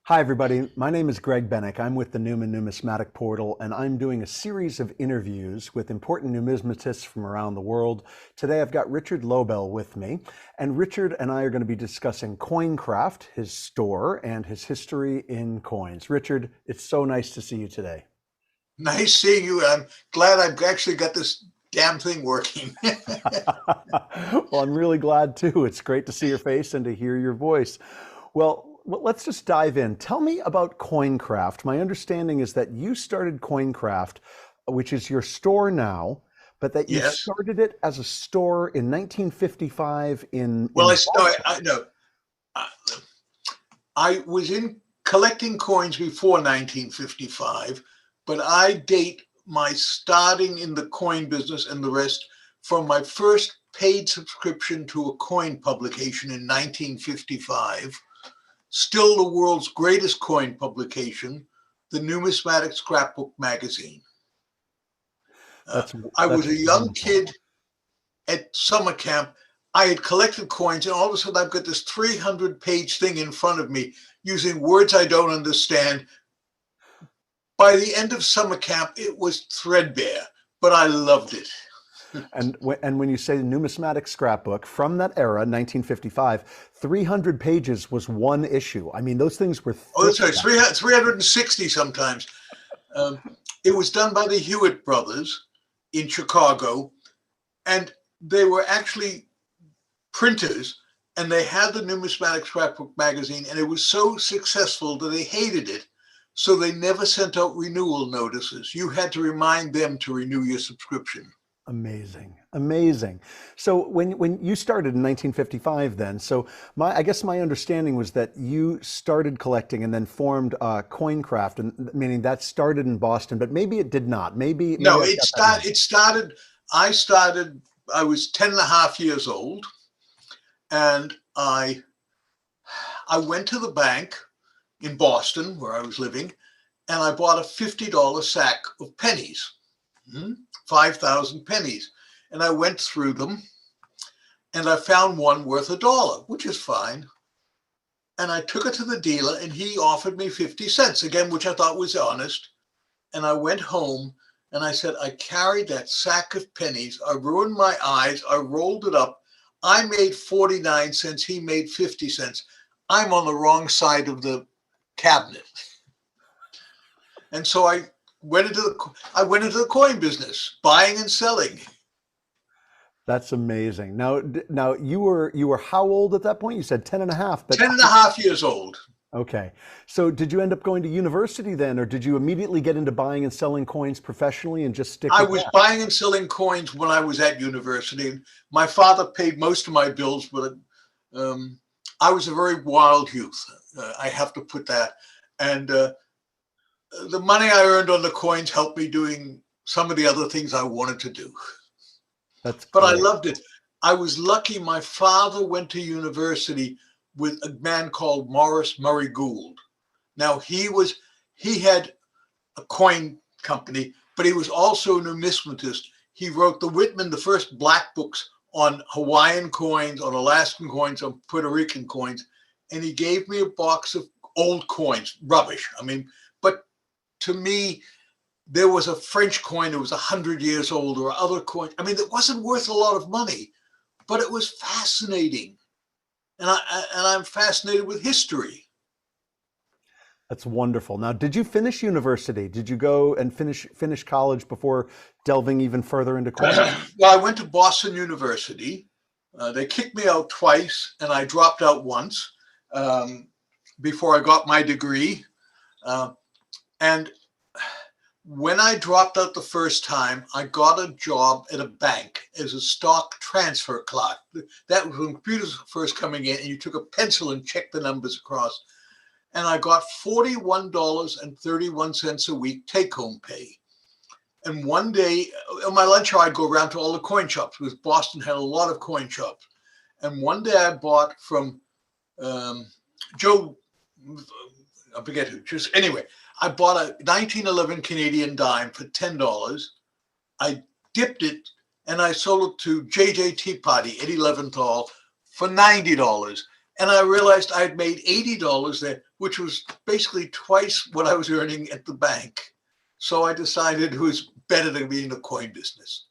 Hi, everybody. My name is Greg Bennick. I'm with the Newman Numismatic Portal, and I'm doing a series of interviews with important numismatists from around the world. Today, I've got Richard Lobel with me, and Richard and I are going to be discussing Coincraft, his store, and his history in coins. Richard, it's so nice to see you today. Nice seeing you. I'm glad I've actually got this damn thing working. Well, I'm really glad too. It's great to see your face and to hear your voice. Let's just dive in. Tell me about Coincraft. My understanding is that you started Coincraft, which is your store now, but that you Yes. started it as a store in 1955 Well, in Boston. I know. I, I was in collecting coins before 1955, but I date my starting in the coin business and the rest from my first paid subscription to a coin publication in 1955. Still the world's greatest coin publication, the Numismatic Scrapbook magazine. That's I was that's a young wonderful. kid at summer camp. I had collected coins, and all of a sudden I've got this 300-page thing in front of me using words I don't understand. By the end of summer camp, it was threadbare, but I loved it. And when you say numismatic scrapbook from that era, 1955, 300 pages was one issue. I mean, those things were Oh, thick sorry, back 360 sometimes. Um, it was done by the Hewitt brothers in Chicago, and they were actually printers, and they had the Numismatic Scrapbook magazine, and it was so successful that they hated it. So they never sent out renewal notices. You had to remind them to renew your subscription. Amazing, amazing. So when you started in 1955, then, so I guess my understanding was that you started collecting and then formed Coincraft, and meaning that started in Boston, but maybe it did not. Maybe No, I've got that wrong. I started, I was 10 and a half years old, and I went to the bank in Boston where I was living, and I bought a $50 sack of pennies, 5,000 pennies. And I went through them, and I found one worth $1, which is fine. And I took it to the dealer, and he offered me 50 cents again, which I thought was honest. And I went home, and I said, I carried that sack of pennies. I ruined my eyes. I rolled it up. I made 49 cents. He made 50 cents. I'm on the wrong side of the cabinet. And so I went into the coin business, buying and selling. That's amazing. Now you were how old at that point? You said 10 and a half, but 10 and a half years old. okay. So did you end up going to university then, or did you immediately get into buying and selling coins professionally and just stick I with was that? buying and selling coins when I was at university. My father paid most of my bills, but um, I was a very wild youth. I have to put that. And the money I earned on the coins helped me doing some of the other things I wanted to do. That's But I great. loved it. I was lucky. My father went to university with a man called Morris Murray Gould. Now he had a coin company, but he was also a numismatist. He wrote the first black books on Hawaiian coins, on Alaskan coins, on Puerto Rican coins, and he gave me a box of old coins, rubbish. I mean, but to me, there was a French coin that was 100 years old, or other coins. I mean, it wasn't worth a lot of money, but it was fascinating, and I'm fascinated with history. That's wonderful. Now, did you finish university? Did you go and finish college before delving even further into coins? Well, I went to Boston University. They kicked me out twice, and I dropped out once um, before I got my degree. Uh, and when I dropped out the first time, I got a job at a bank as a stock transfer clerk. That was when computers were first coming in, and you took a pencil and checked the numbers across. And I got $41.31 a week take home pay. And one day, on my lunch hour, I'd go around to all the coin shops because Boston had a lot of coin shops. And one day I bought from um, Joe, I forget who, just anyway, I bought a 1911 Canadian dime for $10. I dipped it and I sold it to JJ Teapotty, Eddie Leventhal, for $90. And I realized I'd made $80 there, which was basically twice what I was earning at the bank. So I decided it was better to be in the coin business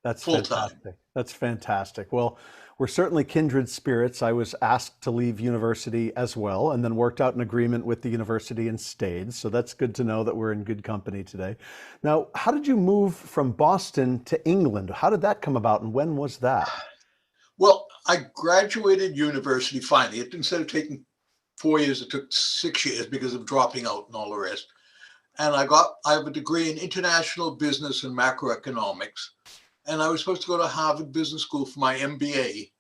That's full time. fantastic. That's fantastic. Well, we're certainly kindred spirits. I was asked to leave university as well, and then worked out an agreement with the university and stayed. So that's good to know that we're in good company today. Now, how did you move from Boston to England? How did that come about, and when was that? Well, I graduated university finally. Instead of taking 4 years, it took 6 years because of dropping out and all the rest. And I have a degree in international business and macroeconomics. And I was supposed to go to Harvard Business School for my MBA.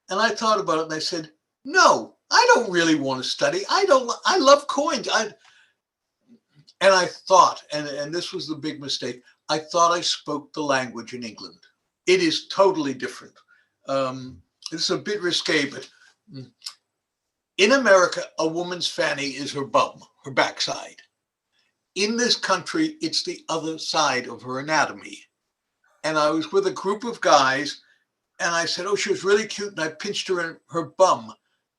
And I thought about it and I said, no, I don't really want to study. I love coins. And I thought, and this was the big mistake, I thought I spoke the language in England. It is totally different. It's a bit risque, but in America, a woman's fanny is her bum, her backside. In this country, it's the other side of her anatomy. And I was with a group of guys, and I said, oh, she was really cute, and I pinched her in her bum.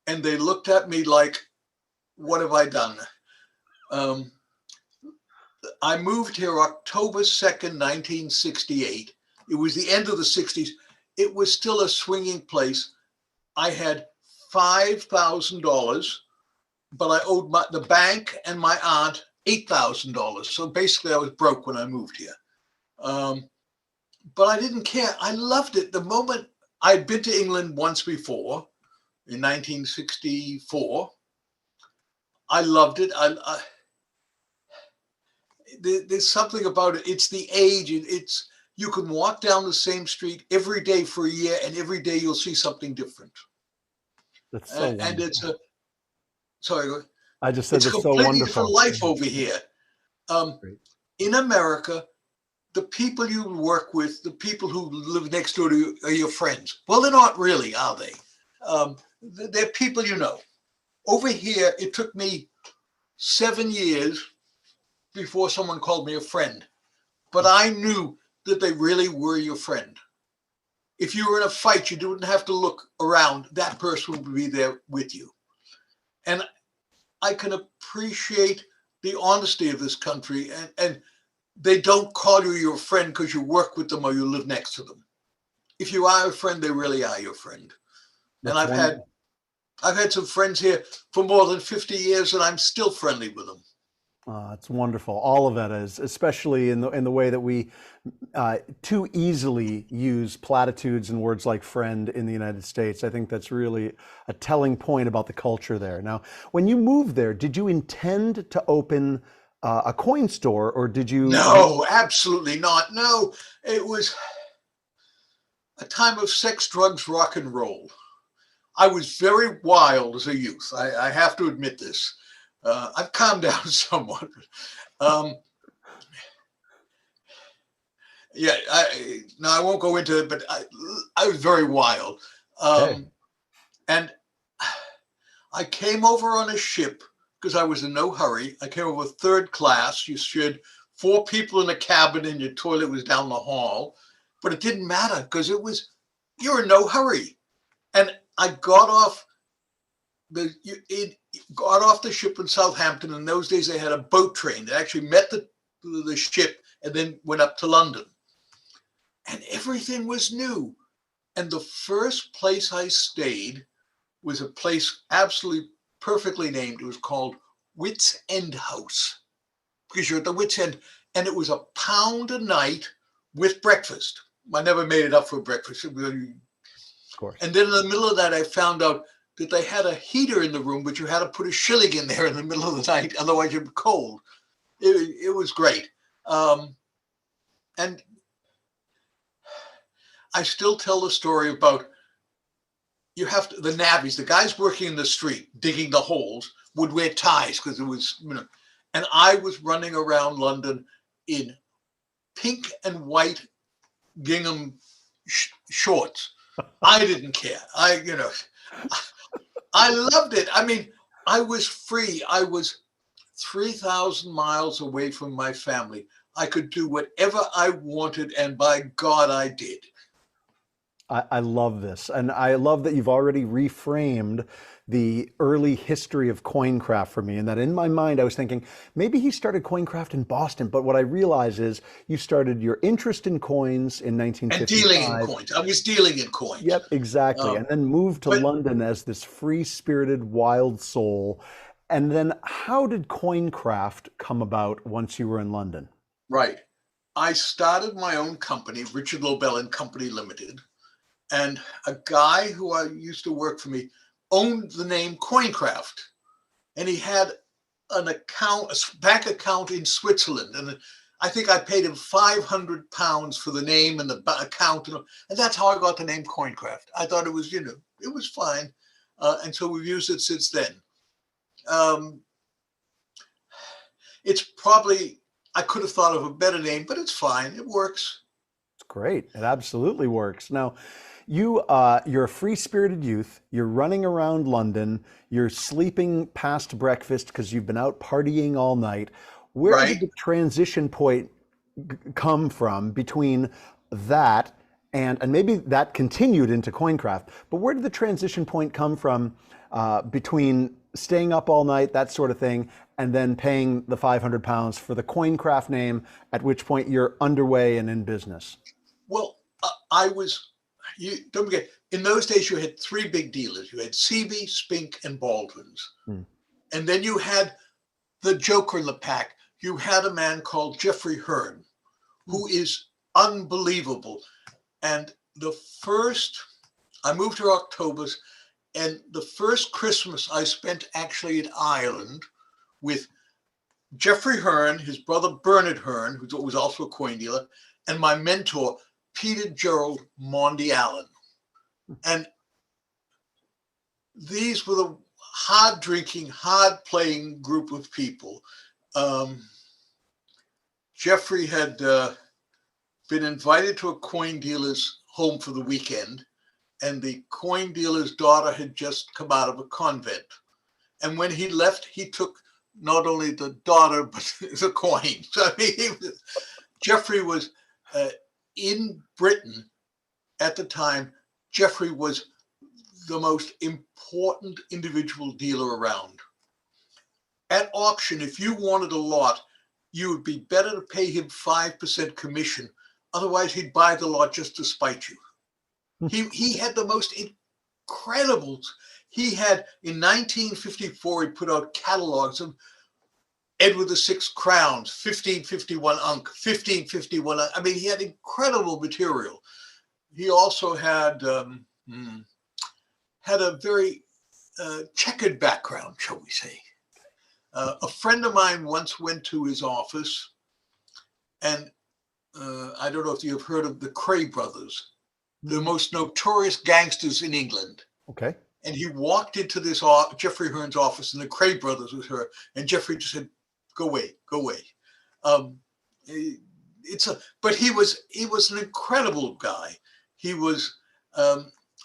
And they looked at me like, what have I done? I moved here October 2nd, 1968. It was the end of the 60s. It was still a swinging place. I had $5,000, but I owed the bank and my aunt $8,000. So basically I was broke when I moved here. But I didn't care. I loved it. The moment I'd been to England once before in 1964, I loved it. There's something about it. It's the age. You can walk down the same street every day for a year, and every day you'll see something different. That's so And wonderful. it's I just said it's a that's so completely different wonderful. life over here. Great. In America, the people you work with, the people who live next door to you are your friends. Well, they're not really, are they? They're people you know. Over here, it took me 7 years before someone called me a friend. But I knew that they really were your friend. If you were in a fight, you didn't have to look around. That person would be there with you. And I can appreciate the honesty of this country. And they don't call you your friend because you work with them or you live next to them. If you are a friend, they really are your friend. And That's wonderful. I've had some friends here for more than 50 years, and I'm still friendly with them. It's wonderful. All of that is, especially in the way that we too easily use platitudes and words like friend in the United States. I think that's really a telling point about the culture there. Now, when you moved there, did you intend to open a coin store, or did you? No, absolutely not. No, it was a time of sex, drugs, rock and roll. I was very wild as a youth. I have to admit this. I've calmed down somewhat. Yeah, I won't go into it, but I was very wild. Okay. And I came over on a ship because I was in no hurry. I came over third class. You should 4 people in a cabin and your toilet was down the hall. But it didn't matter because you're in no hurry. And I got off the ship in Southampton. In those days, they had a boat train that actually met the ship and then went up to London. And everything was new. And the first place I stayed was a place absolutely perfectly named. It was called Wits End House because you're at the Wits End. And it was £1 a night with breakfast. I never made it up for breakfast. Of course. And then in the middle of that, I found out that they had a heater in the room, but you had to put a shilling in there in the middle of the night, otherwise you'd be cold. It was great. And I still tell the story about the navvies, the guys working in the street, digging the holes, would wear ties because it was, and I was running around London in pink and white gingham shorts. I didn't care. I loved it. I mean, I was free. I was 3,000 miles away from my family. I could do whatever I wanted, and by God, I did. I love this. And I love that you've already reframed the early history of Coincraft for me. And that in my mind, I was thinking maybe he started Coincraft in Boston. But what I realize is you started your interest in coins in And dealing in 1955. coins. I was dealing in coins. Yep, exactly. And Um, then moved to but London as this free-spirited wild soul. And then how did Coincraft come about once you were in London? right, I started my own company, Richard Lobel and Company Limited, and a guy who I used to work for me owned the name Coincraft, and he had an account, a bank account in Switzerland, and I think I paid him £500 for the name and the account, and that's how I got the name Coincraft. I thought it was, it was fine, and so we've used it since then. Um, it's probably I could have thought of a better name, but it's fine. It works. It's great. It absolutely works. Now, you're a free-spirited youth. You're running around London. You're sleeping past breakfast because you've been out partying all night. Where did Right. the transition point come from between that and maybe that continued into Coincraft, but where did the transition point come from between staying up all night, that sort of thing, and then paying the £500 for the Coincraft name, at which point you're underway and in business? Well, I was. You don't forget. In those days, you had three big dealers. You had CB, Spink, and Baldwin's, Hmm. and then you had the joker in the pack. You had a man called Jeffrey Hearn, Hmm. who is unbelievable. And the first, I moved to October's, and the first Christmas I spent actually in Ireland with Jeffrey Hearn, his brother Bernard Hearn, who was also a coin dealer, and my mentor, Peter Gerald Mondi Allen. And these were the hard drinking, hard playing group of people. Um, Jeffrey had been invited to a coin dealer's home for the weekend, and the coin dealer's daughter had just come out of a convent. And when he left, he took not only the daughter, but the coin. So I mean, Jeffrey was in Britain at the time. Jeffrey was the most important individual dealer around. At auction, if you wanted a lot, you would be better to pay him 5% commission. Otherwise, he'd buy the lot just to spite you. He had the most incredible. He had in 1954, he put out catalogs of Edward VI crowns, 1551 Unk, 1551. I mean, he had incredible material. He also had a very checkered background, shall we say. A friend of mine once went to his office, and I don't know if you've heard of the Cray brothers, the most notorious gangsters in England. Okay. And he walked into this Jeffrey Hearn's office, and the Cray brothers was her, and Jeffrey just said, "Go away, go away." But he was an incredible guy. He was.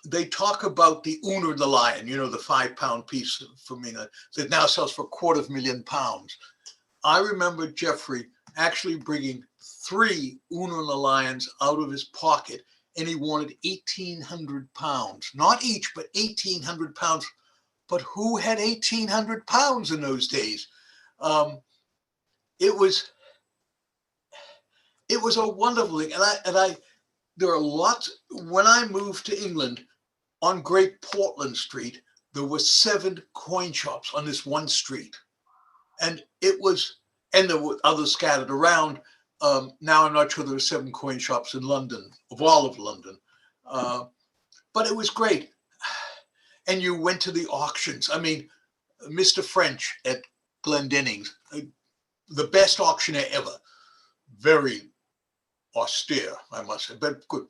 They talk about the Uno the Lion, the 5-pound piece from Mina that now sells for £250,000. I remember Jeffrey actually bringing 3 Uno the Lions out of his pocket, and he wanted £1,800, not each, but £1,800. But who had £1,800 in those days? It was a wonderful thing, and I there are lots. When I moved to England, on Great Portland Street, there were 7 coin shops on this one street, and there were others scattered around. Now I'm not sure there were 7 coin shops in London, of all of London, but it was great. And you went to the auctions. I mean, Mr. French at Glendenning's, the best auctioneer ever. Very austere, I must say, but good.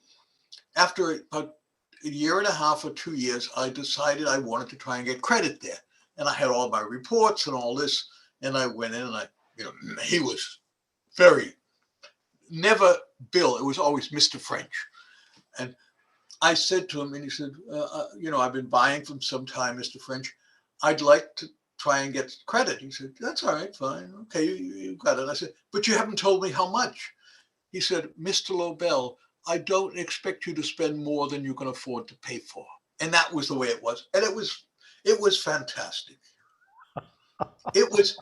After about a year and a half or 2 years, I decided I wanted to try and get credit there. And I had all my reports and all this. And I went in, and he was never Bill. It was always Mr. French. And I said to him, and he said, I've been buying from some time, Mr. French. I'd like to try and get credit. He said, that's all right, fine. Okay, you got it. I said, but you haven't told me how much. He said, Mr. Lobel, I don't expect you to spend more than you can afford to pay for. And that was the way it was. And it was fantastic. It was,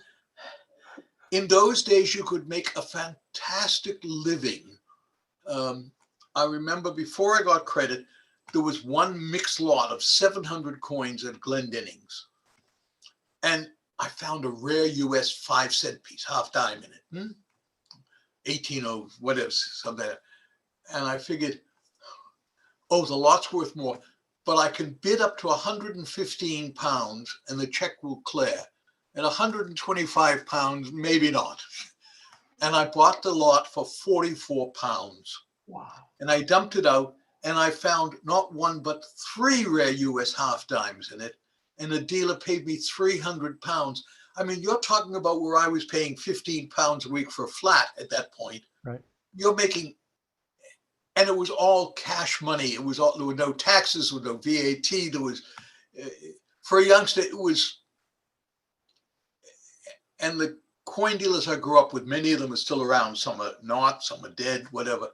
in those days, you could make a fantastic living. I remember before I got credit, there was one mixed lot of 700 coins at Glendenning's. And I found a rare US 5-cent piece, half dime in it. 18 whatever, something like that. And I figured, oh, the lot's worth more, but I can bid up to 115 pounds and the check will clear. At 125 pounds, maybe not. And I bought the lot for 44 pounds. Wow. And I dumped it out and I found not one, but 3 rare US half dimes in it. And the dealer paid me 300 pounds. I mean, you're talking about where I was paying 15 pounds a week for a flat at that point. Right. You're making, and it was all cash money. It was all, there were no taxes, there was no VAT. There was, for a youngster, it was, and the coin dealers I grew up with, many of them are still around. Some are not, some are dead, whatever.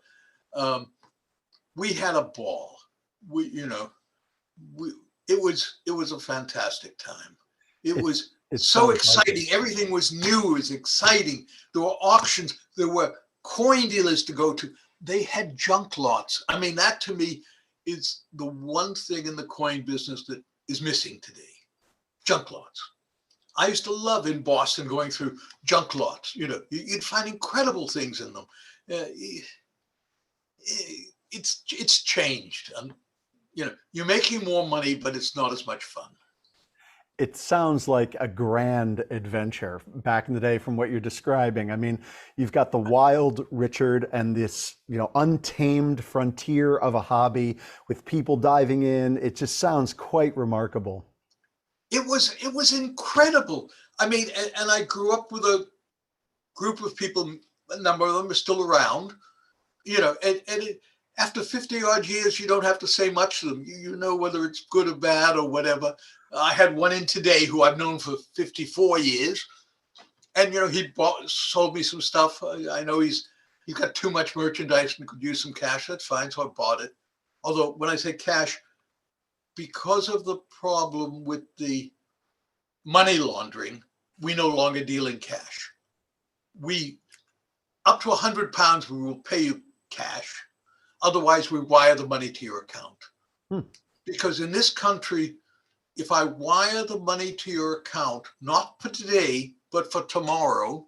We had a ball. It was a fantastic time. It was so exciting. Like everything was new. It was exciting. There were auctions. There were coin dealers to go to. They had junk lots. I mean, that to me is the one thing in the coin business that is missing today. Junk lots. I used to love in Boston going through junk lots. You'd find incredible things in them. It's changed. You're making more money, but it's not as much fun. It sounds like a grand adventure back in the day from what you're describing. I mean, you've got the wild Richard and this, untamed frontier of a hobby with people diving in. It just sounds quite remarkable. It was incredible. I mean, and I grew up with a group of people, a number of them are still around, after 50 odd years, you don't have to say much to them. You know whether it's good or bad or whatever. I had one in today who I've known for 54 years. And, he sold me some stuff. I know he's got too much merchandise and could use some cash. That's fine. So I bought it. Although when I say cash, because of the problem with the money laundering, we no longer deal in cash. Up to 100 pounds, we will pay you cash. Otherwise, we wire the money to your account. Because in this country, if I wire the money to your account, not for today, but for tomorrow,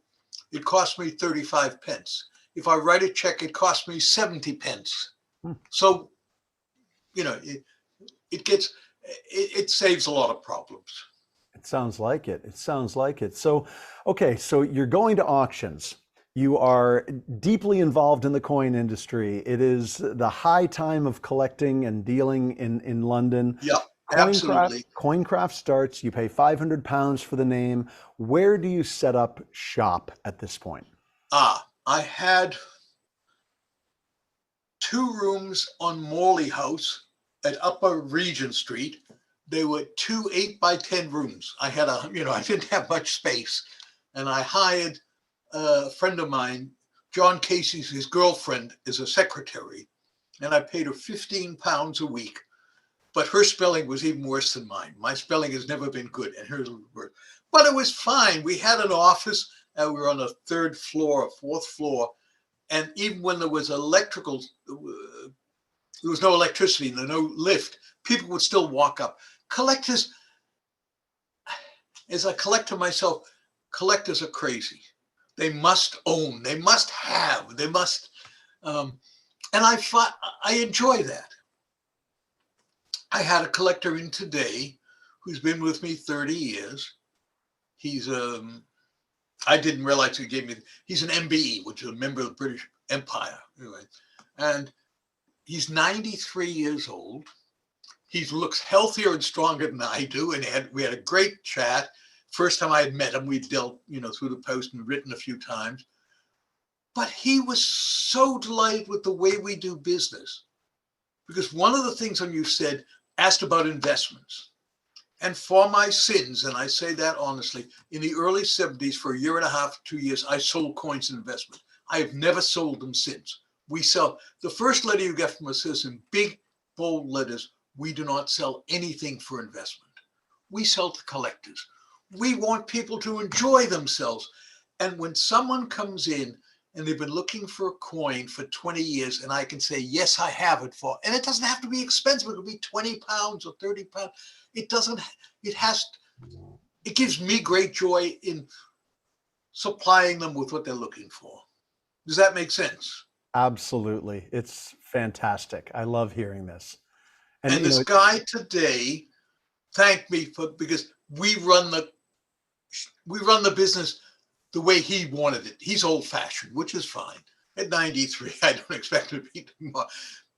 it costs me 35 pence. If I write a check, it costs me 70 pence. So, it saves a lot of problems. It sounds like it. So, okay, so you're going to auctions. You are deeply involved in the coin industry. It is the high time of collecting and dealing in London. Yeah, absolutely. Coincraft starts, you pay 500 pounds for the name. Where do you set up shop at this point? I had 2 rooms on Morley House at Upper Regent Street. They were 2 8x10 rooms. I didn't have much space. And I hired a friend of mine, John Casey's, his girlfriend, is a secretary, and I paid her 15 pounds a week. But her spelling was even worse than mine. My spelling has never been good, and hers was worse. But it was fine. We had an office, and we were on the 3rd floor or 4th floor, and even when there was there was no electricity, no lift, people would still walk up. Collectors, as a collector myself, collectors are crazy. They must own, they must have, they must, and I enjoy that. I had a collector in today who's been with me 30 years. He's, I didn't realize he gave me, he's an MBE, which is a member of the British Empire, anyway. And he's 93 years old. He looks healthier and stronger than I do. And we had a great chat. First time I had met him, we'd dealt, through the post and written a few times. But he was so delighted with the way we do business. Because one of the things when you asked about investments. And for my sins, and I say that honestly, in the early 70s, for a year and a half, 2 years, I sold coins and investment. I have never sold them since. We sell, the first letter you get from us is in big, bold letters, we do not sell anything for investment. We sell to collectors. We want people to enjoy themselves. And when someone comes in and they've been looking for a coin for 20 years, and I can say, yes, I have it for, and it doesn't have to be expensive. It'll be 20 pounds or 30 pounds. It doesn't, it gives me great joy in supplying them with what they're looking for. Does that make sense? Absolutely. It's fantastic. I love hearing this. And this guy today thanked me because we run the business the way he wanted it. He's old fashioned, which is fine. At 93, I don't expect him to be more.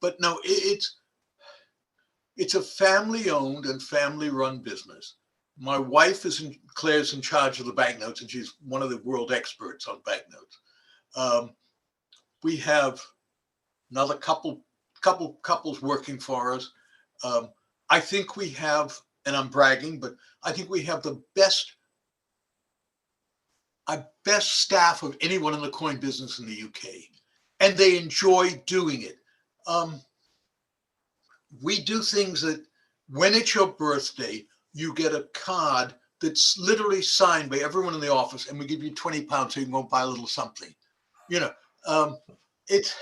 But no, it's a family owned and family run business. My wife Claire's in charge of the banknotes, and she's one of the world experts on banknotes. We have another couples working for us. I think we have, and I'm bragging, but I think we have the best staff of anyone in the coin business in the UK, and they enjoy doing it. We do things that when it's your birthday, you get a card that's literally signed by everyone in the office, and we give you 20 pounds so you can go buy a little something. It's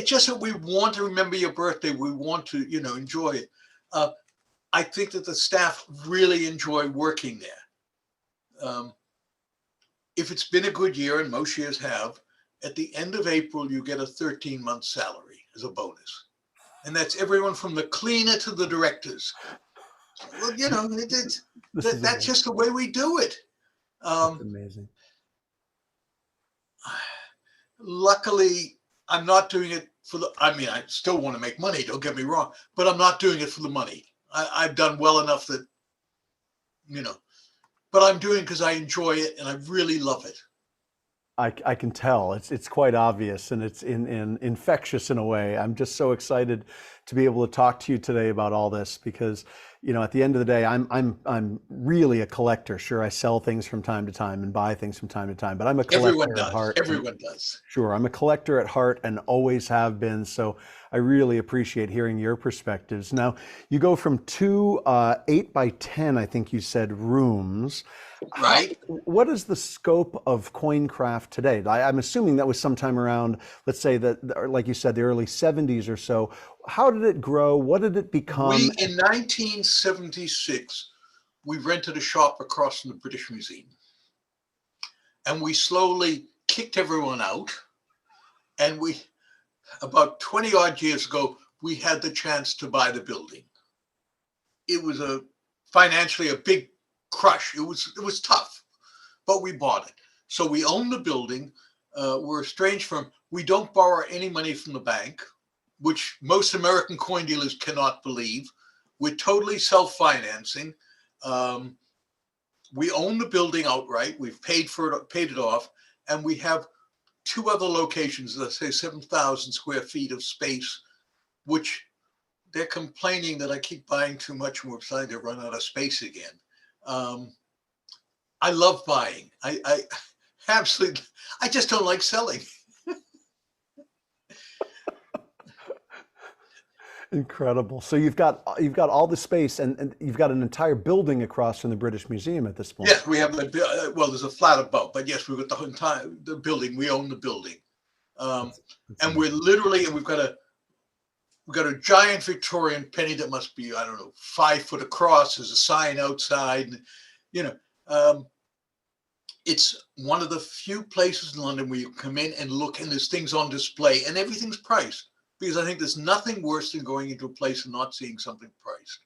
just that we want to remember your birthday. We want to, enjoy it. I think that the staff really enjoy working there. If it's been a good year, and most years have, at the end of April, you get a 13-month salary as a bonus. And that's everyone from the cleaner to the directors. Well, that's just the way we do it. That's amazing. Luckily, I'm not doing it I still want to make money, don't get me wrong, but I'm not doing it for the money. I've done well enough that, but I'm doing it because I enjoy it and I really love it. I can tell. It's quite obvious, and it's infectious in a way. I'm just so excited to be able to talk to you today about all this because, at the end of the day, I'm really a collector. Sure, I sell things from time to time and buy things from time to time, but I'm a collector at heart. Everyone does. Sure, I'm a collector at heart and always have been. So I really appreciate hearing your perspectives. Now, you go from two 8 by 10, I think you said, rooms. Right. What is the scope of Coincraft today? I'm assuming that was sometime around, let's say that, like you said, the early 70s or so. How did it grow? What did it become? In 1976, we rented a shop across from the British Museum. And we slowly kicked everyone out. And about 20 odd years ago, we had the chance to buy the building. It was financially a big crush. It was tough, but we bought it. So we own the building. We're a strange firm. We don't borrow any money from the bank, which most American coin dealers cannot believe. We're totally self-financing. We own the building outright. We've paid it off, and we have two other locations, let's say 7,000 square feet of space, which they're complaining that I keep buying too much and we're starting to run out of space again. I love buying. I absolutely, I just don't like selling. Incredible. So you've got all the space, and you've got an entire building across from the British Museum at this point. Yes, we have there's a flat above, but yes, we've got the building. We own the building, that's and we're literally, and we've got a giant Victorian penny that must be, I don't know, 5 foot across. There's a sign outside, and it's one of the few places in London where you come in and look, and there's things on display, and everything's priced. Because I think there's nothing worse than going into a place and not seeing something priced.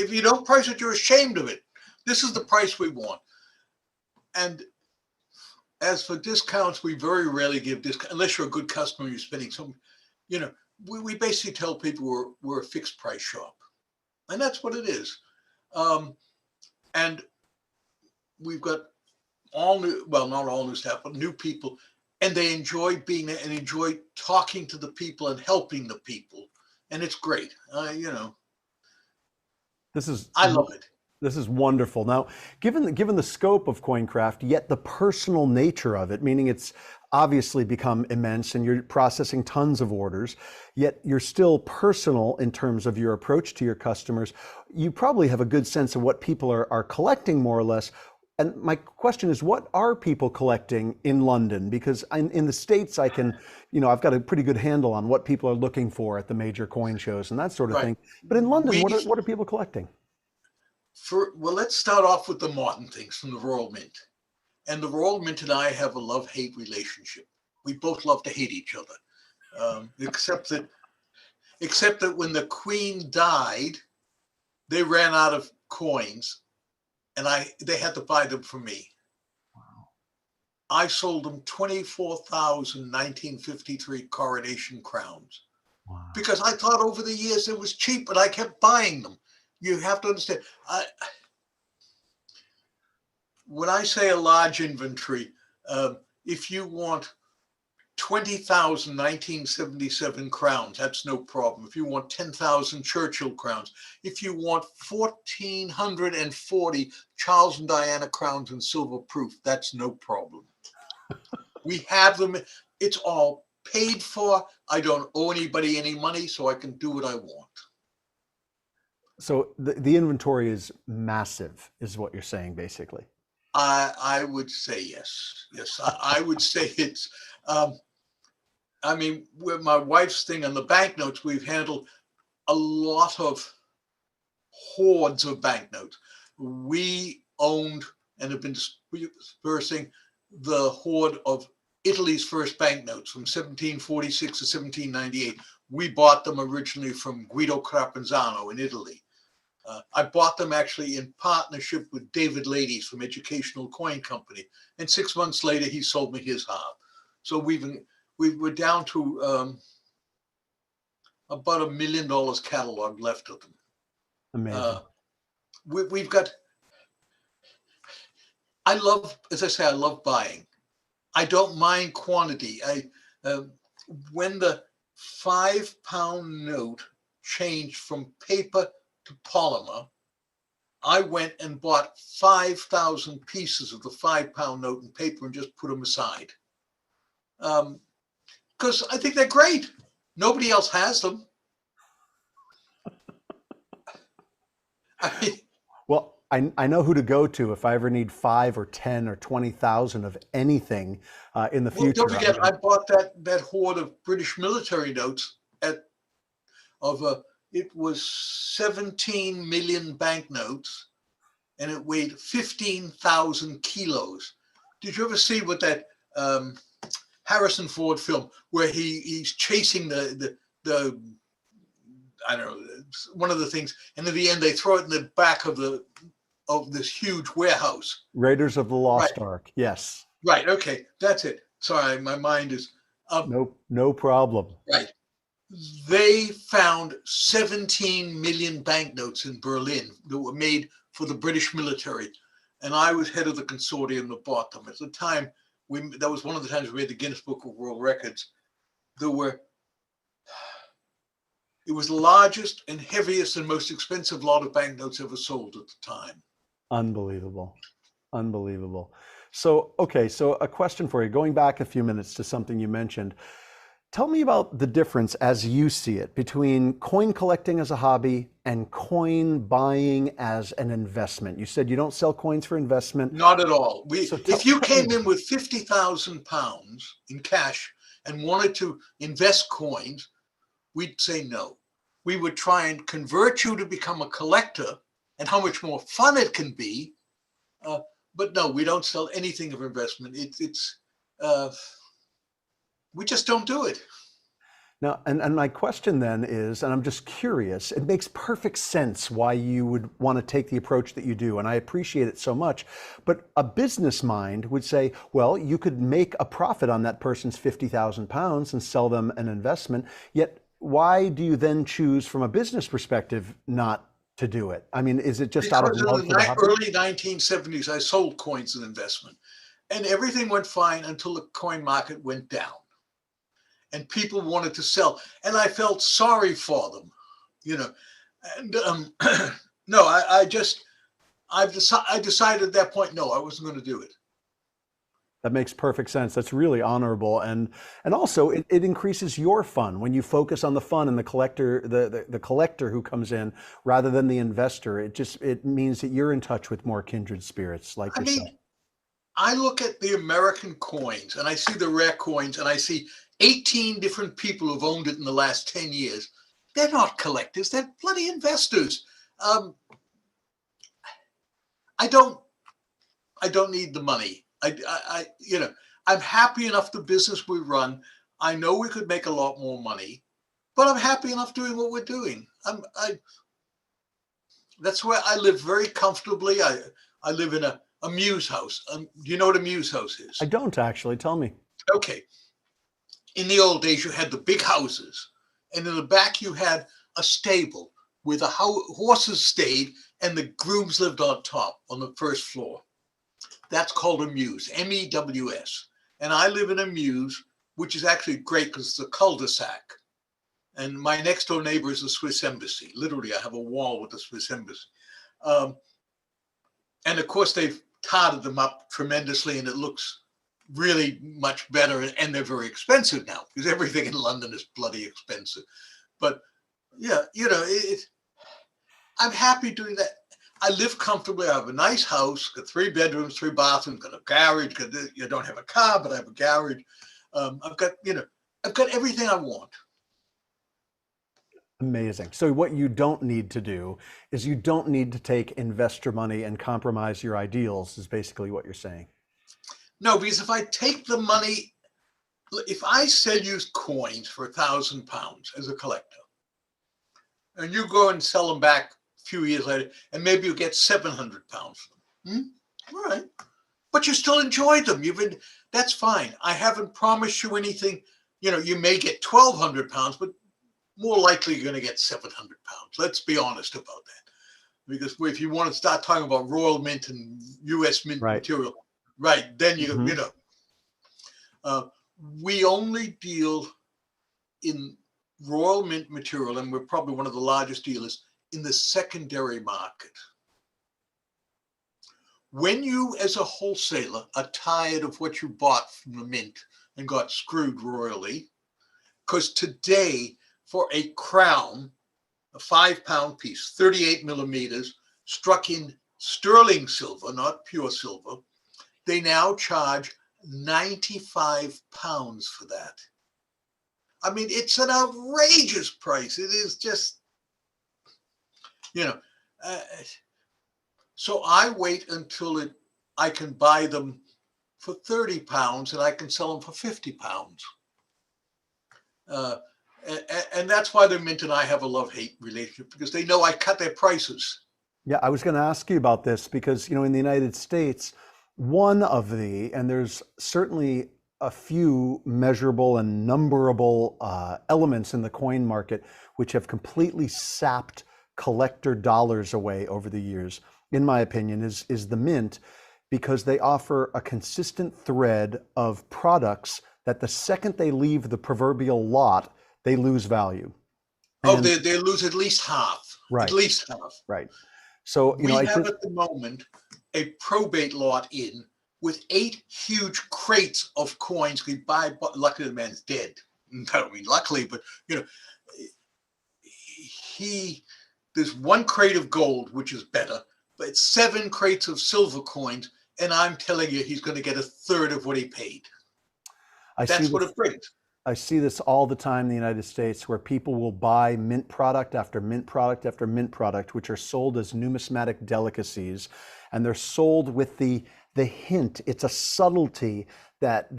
If you don't price it, you're ashamed of it. This is the price we want. And as for discounts, we very rarely give discounts unless you're a good customer. You're spending some. We basically tell people we're a fixed price shop, and that's what it is. And we've got all new, well, not all new staff, but new people. And they enjoy being there and enjoy talking to the people and helping the people. And it's great. I love it. This is wonderful. Now, given the scope of Coincraft, yet the personal nature of it, meaning it's obviously become immense and you're processing tons of orders, yet you're still personal in terms of your approach to your customers, you probably have a good sense of what people are collecting more or less. And my question is, what are people collecting in London? Because in the States, I can, I've got a pretty good handle on what people are looking for at the major coin shows and that sort of Right. thing. But in London, We what are people collecting? well, let's start off with the Martin things from the Royal Mint. And the Royal Mint and I have a love-hate relationship. We both love to hate each other, except that when the Queen died, they ran out of coins, and they had to buy them for me. I sold them 24,000 1953 coronation crowns Wow. because I thought over the years it was cheap, but I kept buying them. You have to understand. When I say a large inventory, if you want 20,000 1977 crowns, that's no problem. If you want 10,000 Churchill crowns, if you want 1,440 Charles and Diana crowns in silver proof, that's no problem. We have them. It's all paid for. I don't owe anybody any money, so I can do what I want. So the inventory is massive, is what you're saying, basically. I would say yes. Yes, I would say it's. I mean, with my wife's thing on the banknotes, we've handled a lot of hordes of banknotes. We owned and have been dispersing the hoard of Italy's first banknotes from 1746 to 1798. We bought them originally from Guido Crapanzano in Italy. I bought them actually in partnership with David Ladies from Educational Coin Company. And 6 months later, he sold me his half. So we're down to about $1 million catalog left of them. Amazing. We've got, as I say, I love buying. I don't mind quantity. When the £5 note changed from paper to polymer, I went and bought 5,000 pieces of the £5 note in paper and just put them aside. Because I think they're great. Nobody else has them. I mean, Well, I know who to go to if I ever need 5 or 10 or 20,000 of anything in the future. Don't forget, I bought that hoard of British military notes it was 17 million banknotes, and it weighed 15,000 kilos. Did you ever see what that Harrison Ford film where he's chasing the I don't know, one of the things, and in the end they throw it in the back of this huge warehouse. Raiders of the Lost Ark. Yes. Right. Okay. That's it. Sorry, my mind is. No problem. Right. They found 17 million banknotes in Berlin that were made for the British military, and I was head of the consortium that bought them. At the time, that was one of the times we made the Guinness Book of World Records. It was the largest and heaviest and most expensive lot of banknotes ever sold at the time. Unbelievable. Unbelievable. So, okay, so a question for you, going back a few minutes to something you mentioned. Tell me about the difference as you see it between coin collecting as a hobby and coin buying as an investment. You said you don't sell coins for investment. Not at all. If you came in with £50,000 in cash and wanted to invest coins, we'd say no. We would try and convert you to become a collector and how much more fun it can be. But no, we don't sell anything of investment. We just don't do it. Now, and my question then is, and I'm just curious, it makes perfect sense why you would want to take the approach that you do, and I appreciate it so much, but a business mind would say, well, you could make a profit on that person's £50,000 and sell them an investment, yet why do you then choose from a business perspective not to do it? I mean, is it just out of love for the hobby? Early 1970s, I sold coins as an investment, and everything went fine until the coin market went down. And people wanted to sell, and I felt sorry for them, And no, I just I decided at that point, no, I wasn't going to do it. That makes perfect sense. That's really honorable, and also it increases your fun when you focus on the fun and the collector, the collector who comes in rather than the investor. It means that you're in touch with more kindred spirits like I yourself. mean, I look at the American coins and I see the rare coins and I see 18 different people who've owned it in the last 10 years. They're not collectors. They're bloody investors. I don't need the money. I'm happy enough the business we run. I know we could make a lot more money, but I'm happy enough doing what we're doing. That's where I live very comfortably. I live in a Muse house. Do you know what a Muse house is? I don't actually. Tell me. Okay. In the old days, you had the big houses, and in the back you had a stable where the horses stayed and the grooms lived on top on the first floor. That's called a Mews, M-E-W-S. And I live in a Mews, which is actually great because it's a cul-de-sac. And my next door neighbor is the Swiss Embassy. Literally, I have a wall with the Swiss Embassy. And of course, they've tarred them up tremendously, and it looks really much better. And they're very expensive now because everything in London is bloody expensive. But yeah, I'm happy doing that. I live comfortably. I have a nice house, got 3 bedrooms, 3 bathrooms, got a garage. You don't have a car, but I have a garage. I've got everything I want. Amazing. So what you don't need to do is you don't need to take investor money and compromise your ideals, is basically what you're saying. No, because if I take the money, if I sell you coins for £1,000 as a collector, and you go and sell them back a few years later, and maybe you get £700 for them. All right. But you still enjoyed them. That's fine. I haven't promised you anything. You may get £1,200, but more likely you're going to get £700. Let's be honest about that. Because if you want to start talking about Royal Mint and US Mint material, right, then we only deal in Royal Mint material, and we're probably one of the largest dealers in the secondary market. When you, as a wholesaler, are tired of what you bought from the mint and got screwed royally, because today, for a crown, a 5-pound piece, 38 millimeters, struck in sterling silver, not pure silver, they now charge £95 for that. I mean, it's an outrageous price. It is just, so I wait until I can buy them for £30 and I can sell them for £50. And that's why the Mint and I have a love-hate relationship, because they know I cut their prices. Yeah, I was going to ask you about this because, in the United States, and there's certainly a few measurable and numberable elements in the coin market which have completely sapped collector dollars away over the years, in my opinion, is the Mint, because they offer a consistent thread of products that the second they leave the proverbial lot, they lose value. They lose at least half. Right. At least half. Right. So, we have at the moment a probate lot in with 8 huge crates of coins. We buy, luckily the man's dead. I don't mean luckily, but there's 1 crate of gold, which is better, but it's 7 crates of silver coins, and I'm telling you, he's going to get 1/3 of what he paid. That's what it brings. I see this all the time in the United States, where people will buy mint product after mint product after mint product, which are sold as numismatic delicacies, and they're sold with the hint. It's a subtlety that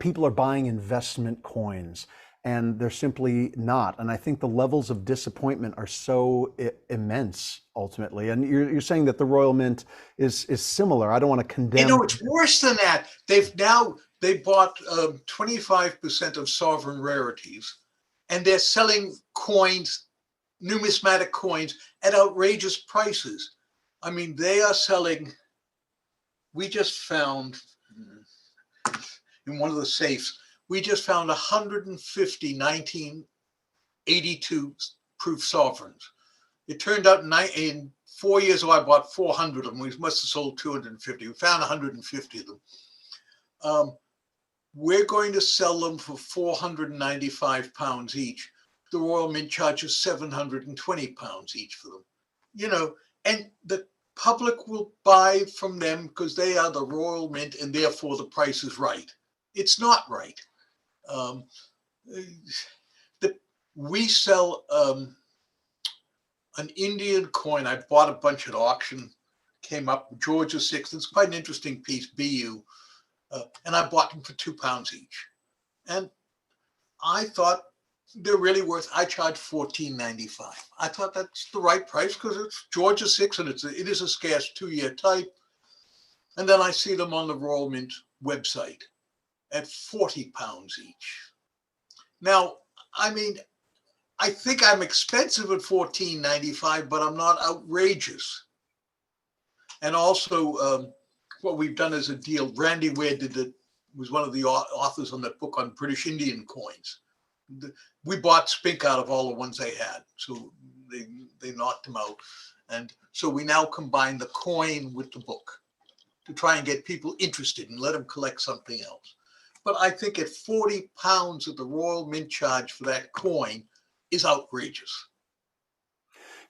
people are buying investment coins, and they're simply not. And I think the levels of disappointment are so immense ultimately. And you're saying that the Royal Mint is similar. I don't want to condemn. It's worse than that. They bought 25% of sovereign rarities, and they're selling coins, numismatic coins, at outrageous prices. I mean, they are selling. We just found in one of the safes, we just found 150 1982 proof sovereigns. It turned out in 4 years ago, I bought 400 of them. We must have sold 250. We found 150 of them. We're going to sell them for £495 each. The Royal Mint charges £720 each for them. You know, and the public will buy from them because they are the Royal Mint and therefore the price is right. It's not right. We sell an Indian coin. I bought a bunch at auction, came up, Georgia 6. It's quite an interesting piece, BU. And I bought them for £2 each. And I thought they're really worth, I charge $14.95. I thought that's the right price because it's Georgia 6 and it is a scarce 2-year type. And then I see them on the Royal Mint website at £40 each. Now, I mean, I think I'm expensive at $14.95, but I'm not outrageous. And also, what we've done as a deal, Randy Ware was one of the authors on that book on British Indian coins. We bought Spink out of all the ones they had, so they knocked them out. And so we now combine the coin with the book to try and get people interested and let them collect something else. But I think at £40 that the Royal Mint charge for that coin is outrageous.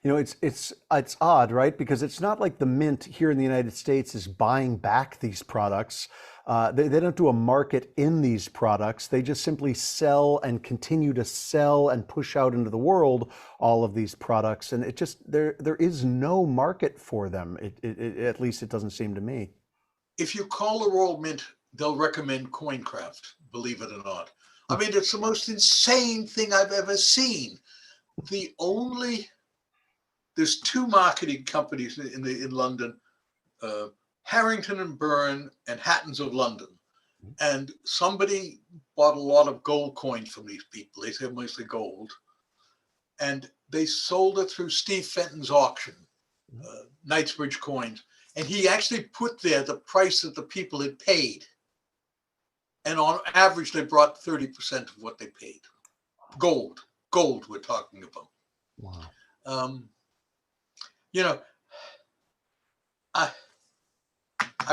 You know, it's odd, right? Because it's not like the mint here in the United States is buying back these products. They don't do a market in these products. They just simply sell and continue to sell and push out into the world all of these products. And it just, there is no market for them. At least it doesn't seem to me. If you call the Royal Mint, they'll recommend Coincraft, believe it or not. I mean, it's the most insane thing I've ever seen. There's 2 marketing companies in London, Harrington and Byrne and Hattons of London. And somebody bought a lot of gold coins from these people. They said mostly gold. And they sold it through Steve Fenton's auction, Knightsbridge Coins. And he actually put there the price that the people had paid. And on average, they brought 30% of what they paid. Gold we're talking about. Wow. You know, I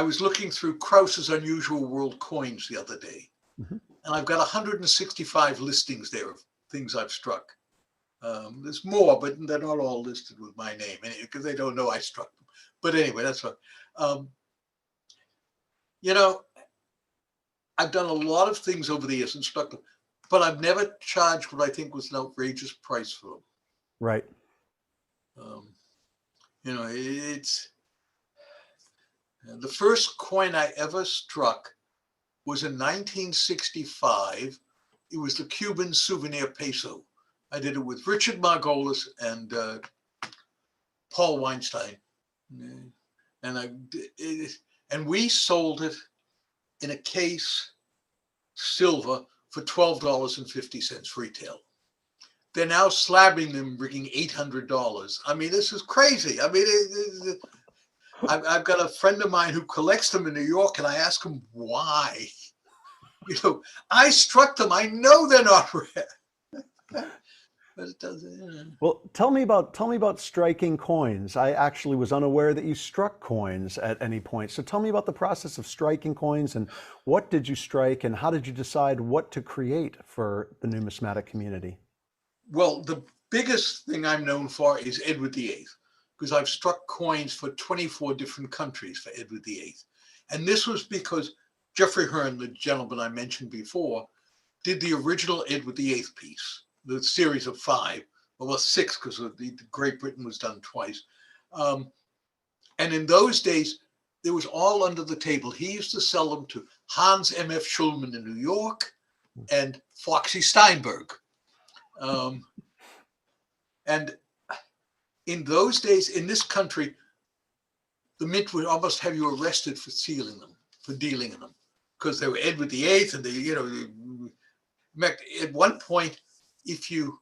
was looking through Krause's Unusual World Coins the other day, and I've got 165 listings there of things I've struck. There's more, but they're not all listed with my name because they don't know I struck them. But anyway, that's what. You know, I've done a lot of things over the years and struck them, but I've never charged what I think was an outrageous price for them. Right. You know, it's the first coin I ever struck was in 1965. It was the Cuban souvenir peso. I did it with Richard Margolis and Paul Weinstein, and we sold it in a case silver for $12.50 retail. They're now slabbing them, bringing $800. I mean, this is crazy. I mean, I've got a friend of mine who collects them in New York, and I ask him why. You know, I struck them. I know they're not rare. But it doesn't. Well, tell me about striking coins. I actually was unaware that you struck coins at any point. So tell me about the process of striking coins and what did you strike and how did you decide what to create for the numismatic community? Well, the biggest thing I'm known for is Edward VIII, because I've struck coins for 24 different countries for Edward VIII. And this was because Jeffrey Hearn, the gentleman I mentioned before, did the original Edward VIII piece, the series of 5, well, 6, because the Great Britain was done twice. And in those days, it was all under the table. He used to sell them to Hans M.F. Schulman in New York and Foxy Steinberg. And in those days, in this country, the mint would almost have you arrested for stealing them, for dealing in them, because they were Edward VIII, and at one point, if you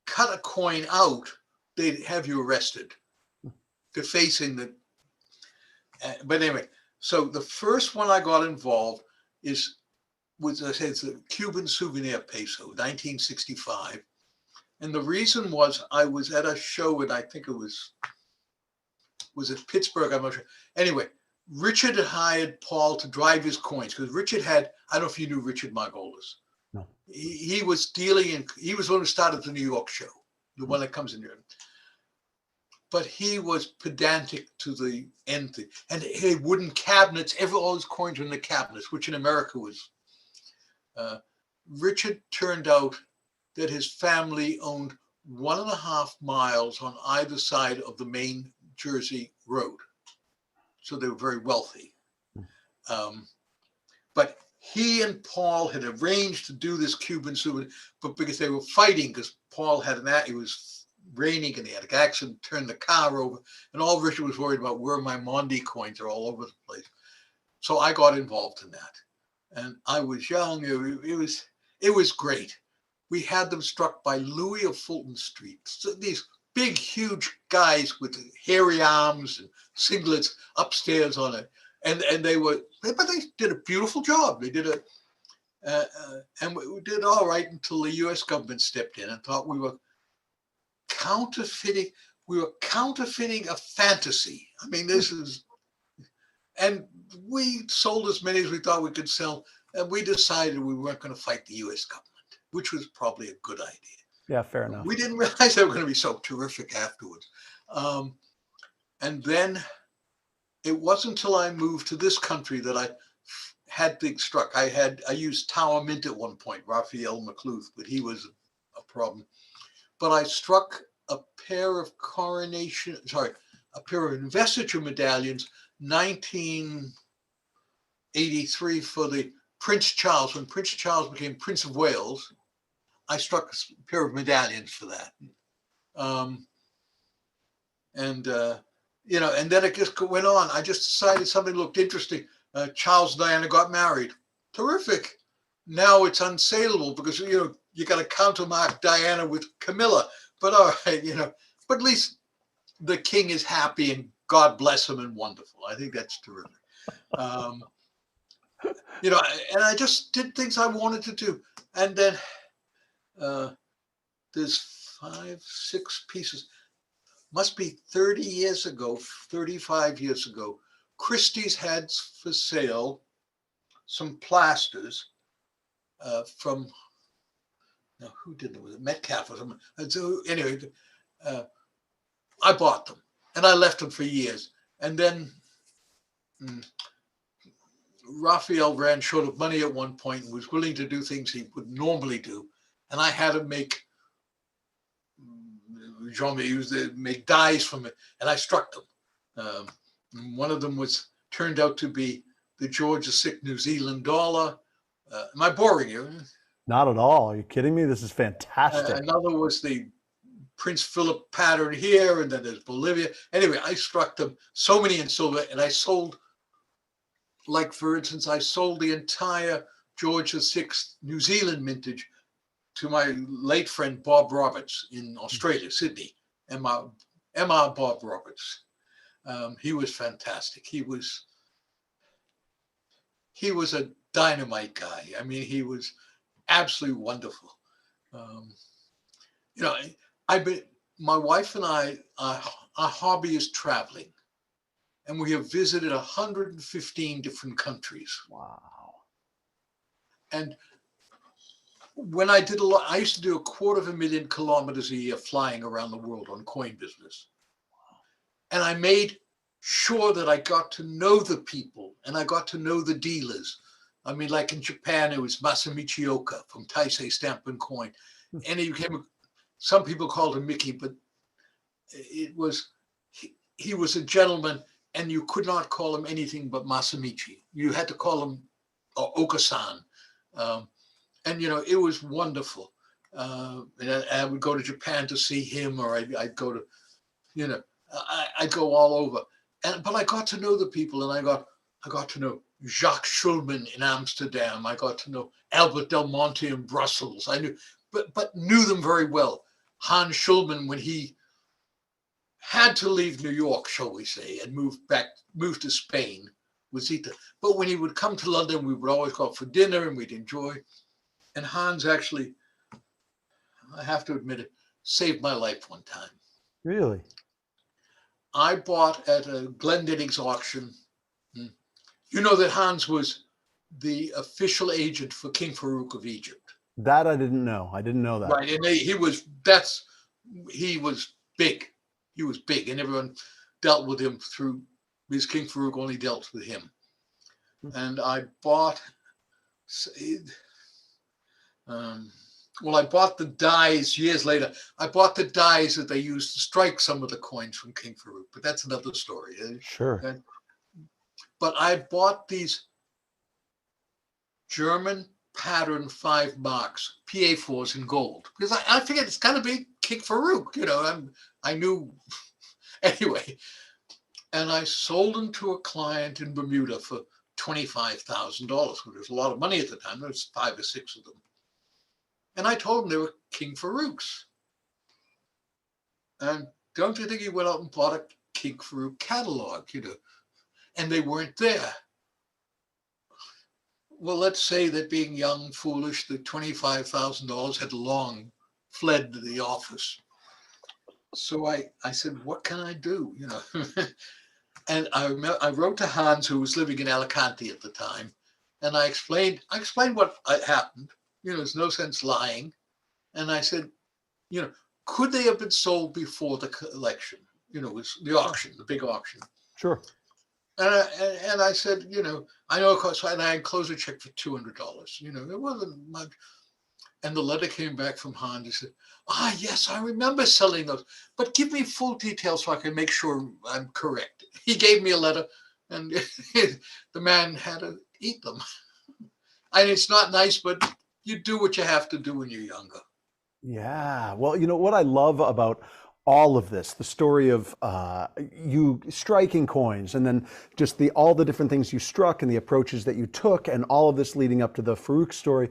cut a coin out, they'd have you arrested, defacing the. But anyway, so the first one I got involved was, I said, it's the Cuban souvenir peso, 1965. And the reason was I was at a show, and I think it was it Pittsburgh? I'm not sure. Anyway, Richard had hired Paul to drive his coins because Richard had, I don't know if you knew Richard Margolis. No. He was dealing in, he was the one who started the New York show, the one that comes in here. But he was pedantic to the end thing. And he had wooden cabinets, all his coins were in the cabinets, which in America was. Richard turned out that his family owned 1.5 miles on either side of the main Jersey road. So they were very wealthy. But he and Paul had arranged to do this Cuban souvenir, but because they were fighting, because Paul had it was raining and he had an accident, turned the car over, and all Richard was worried about were my Mondi coins are all over the place. So I got involved in that. And I was young. It was great. We had them struck by Louis of Fulton Street. So these big, huge guys with hairy arms and singlets upstairs on it. And they did a beautiful job. They did and we did all right until the U.S. government stepped in and thought we were counterfeiting. We were counterfeiting a fantasy. I mean, and we sold as many as we thought we could sell. And we decided we weren't going to fight the U.S. government, which was probably a good idea. Yeah, fair enough. We didn't realize they were going to be so terrific afterwards. And then it wasn't until I moved to this country that I had things struck. I used Tower Mint at one point, Raphael McLuth, but he was a problem. But I struck a pair of investiture medallions, 1983 for the Prince Charles. When Prince Charles became Prince of Wales, I struck a pair of medallions for that. And then it just went on. I just decided something looked interesting. Charles and Diana got married. Terrific. Now it's unsaleable because, you got to countermark Diana with Camilla. But all right, but at least the king is happy and God bless him and wonderful. I think that's terrific. And I just did things I wanted to do. And then there's 5, 6 pieces. Must be 30 years ago, 35 years ago. Christie's had for sale some plasters from, now who did it? Was it Metcalf or something? And so anyway, I bought them and I left them for years. And then Raphael ran short of money at one point and was willing to do things he would normally do. And I had to make make dies from it, and I struck them. One of them turned out to be the George VI New Zealand dollar. Am I boring you? Not at all. Are you kidding me? This is fantastic. Another was the Prince Philip pattern here, and then there's Bolivia. Anyway, I struck them, so many in silver, and I sold, like for instance, I sold the entire George VI New Zealand mintage to my late friend Bob Roberts in Australia, Sydney, MR Bob Roberts. He was fantastic. He was a dynamite guy. I mean, he was absolutely wonderful. My wife and I, our hobby is traveling, and we have visited 115 different countries. Wow. And when I used to do 250,000 kilometers a year flying around the world on coin business. And I made sure that I got to know the people and I got to know the dealers. I mean, like in Japan, it was Masamichi Oka from Taisei Stamp and Coin. And some people called him Mickey, but he was a gentleman and you could not call him anything but Masamichi. You had to call him Oka-san. And, it was wonderful. And I would go to Japan to see him, or I'd go to, I'd go all over. But I got to know the people, and I got to know Jacques Schulman in Amsterdam. I got to know Albert Del Monte in Brussels. I knew, but knew them very well. Hans Schulman, when he had to leave New York, shall we say, and moved to Spain, but when he would come to London, we would always go out for dinner and we'd enjoy. And Hans actually, I have to admit it, saved my life one time. Really? I bought at a Glendinning's auction. You know that Hans was the official agent for King Farouk of Egypt. That I didn't know. I didn't know that. Right, and he was big. He was big, and everyone dealt with him through, because King Farouk only dealt with him. And I bought, I bought the dies years later. I bought the dies that they used to strike some of the coins from King Farouk, but that's another story. Sure. But I bought these German pattern 5 marks, PA4s in gold, because I figured it's got to be King Farouk, I knew anyway. And I sold them to a client in Bermuda for $25,000, which was a lot of money at the time. There was 5 or 6 of them. And I told him they were King Farouk's. And don't you think he went out and bought a King Farouk catalog, and they weren't there. Well, let's say that being young, foolish, the $25,000 had long fled to the office. So I said, what can I do? And I wrote to Hans, who was living in Alicante at the time, and I explained what happened. There's no sense lying. And I said, could they have been sold before the collection? It was the auction, the big auction. Sure. And I said, I know it costs, and I enclosed a check for $200. It wasn't much. And the letter came back from Hans. He said, yes, I remember selling those, but give me full details so I can make sure I'm correct. He gave me a letter, and the man had to eat them. And it's not nice, but you do what you have to do when you're younger. Yeah. Well, what I love about all of this, the story of you striking coins, and then just all the different things you struck and the approaches that you took, and all of this leading up to the Farouk story.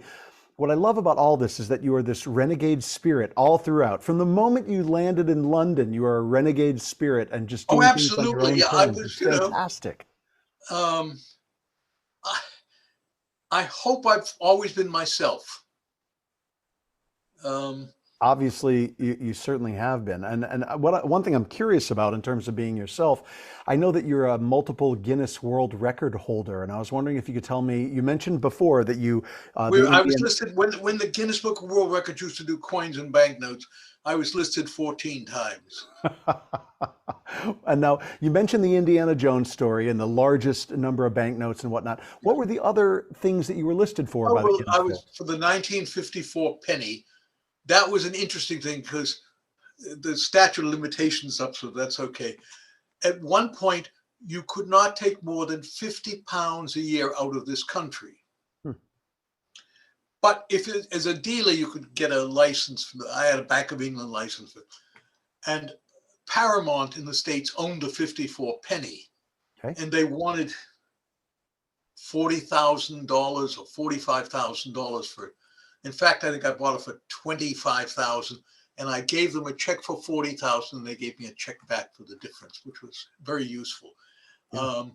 What I love about all this is that you are this renegade spirit all throughout. From the moment you landed in London, you are a renegade spirit and just doing things on your own terms. I was, it's fantastic. I hope I've always been myself. Obviously, you certainly have been. And one thing I'm curious about in terms of being yourself, I know that you're a multiple Guinness World Record holder, and I was wondering if you could tell me. You mentioned before that you. I was listed when the Guinness Book of World Records used to do coins and banknotes. I was listed 14 times. And now you mentioned the Indiana Jones story and the largest number of banknotes and whatnot. What were the other things that you were listed for? I was for the 1954 penny. That was an interesting thing because the statute of limitations up, so that's okay. At one point, you could not take more than 50 pounds a year out of this country. But if as a dealer, you could get a license. I had a Bank of England license. And Paramount in the States owned the 54 penny. Okay. And they wanted $40,000 or $45,000 for it. In fact, I think I bought it for $25,000, and I gave them a check for $40,000, and they gave me a check back for the difference, which was very useful. Yeah.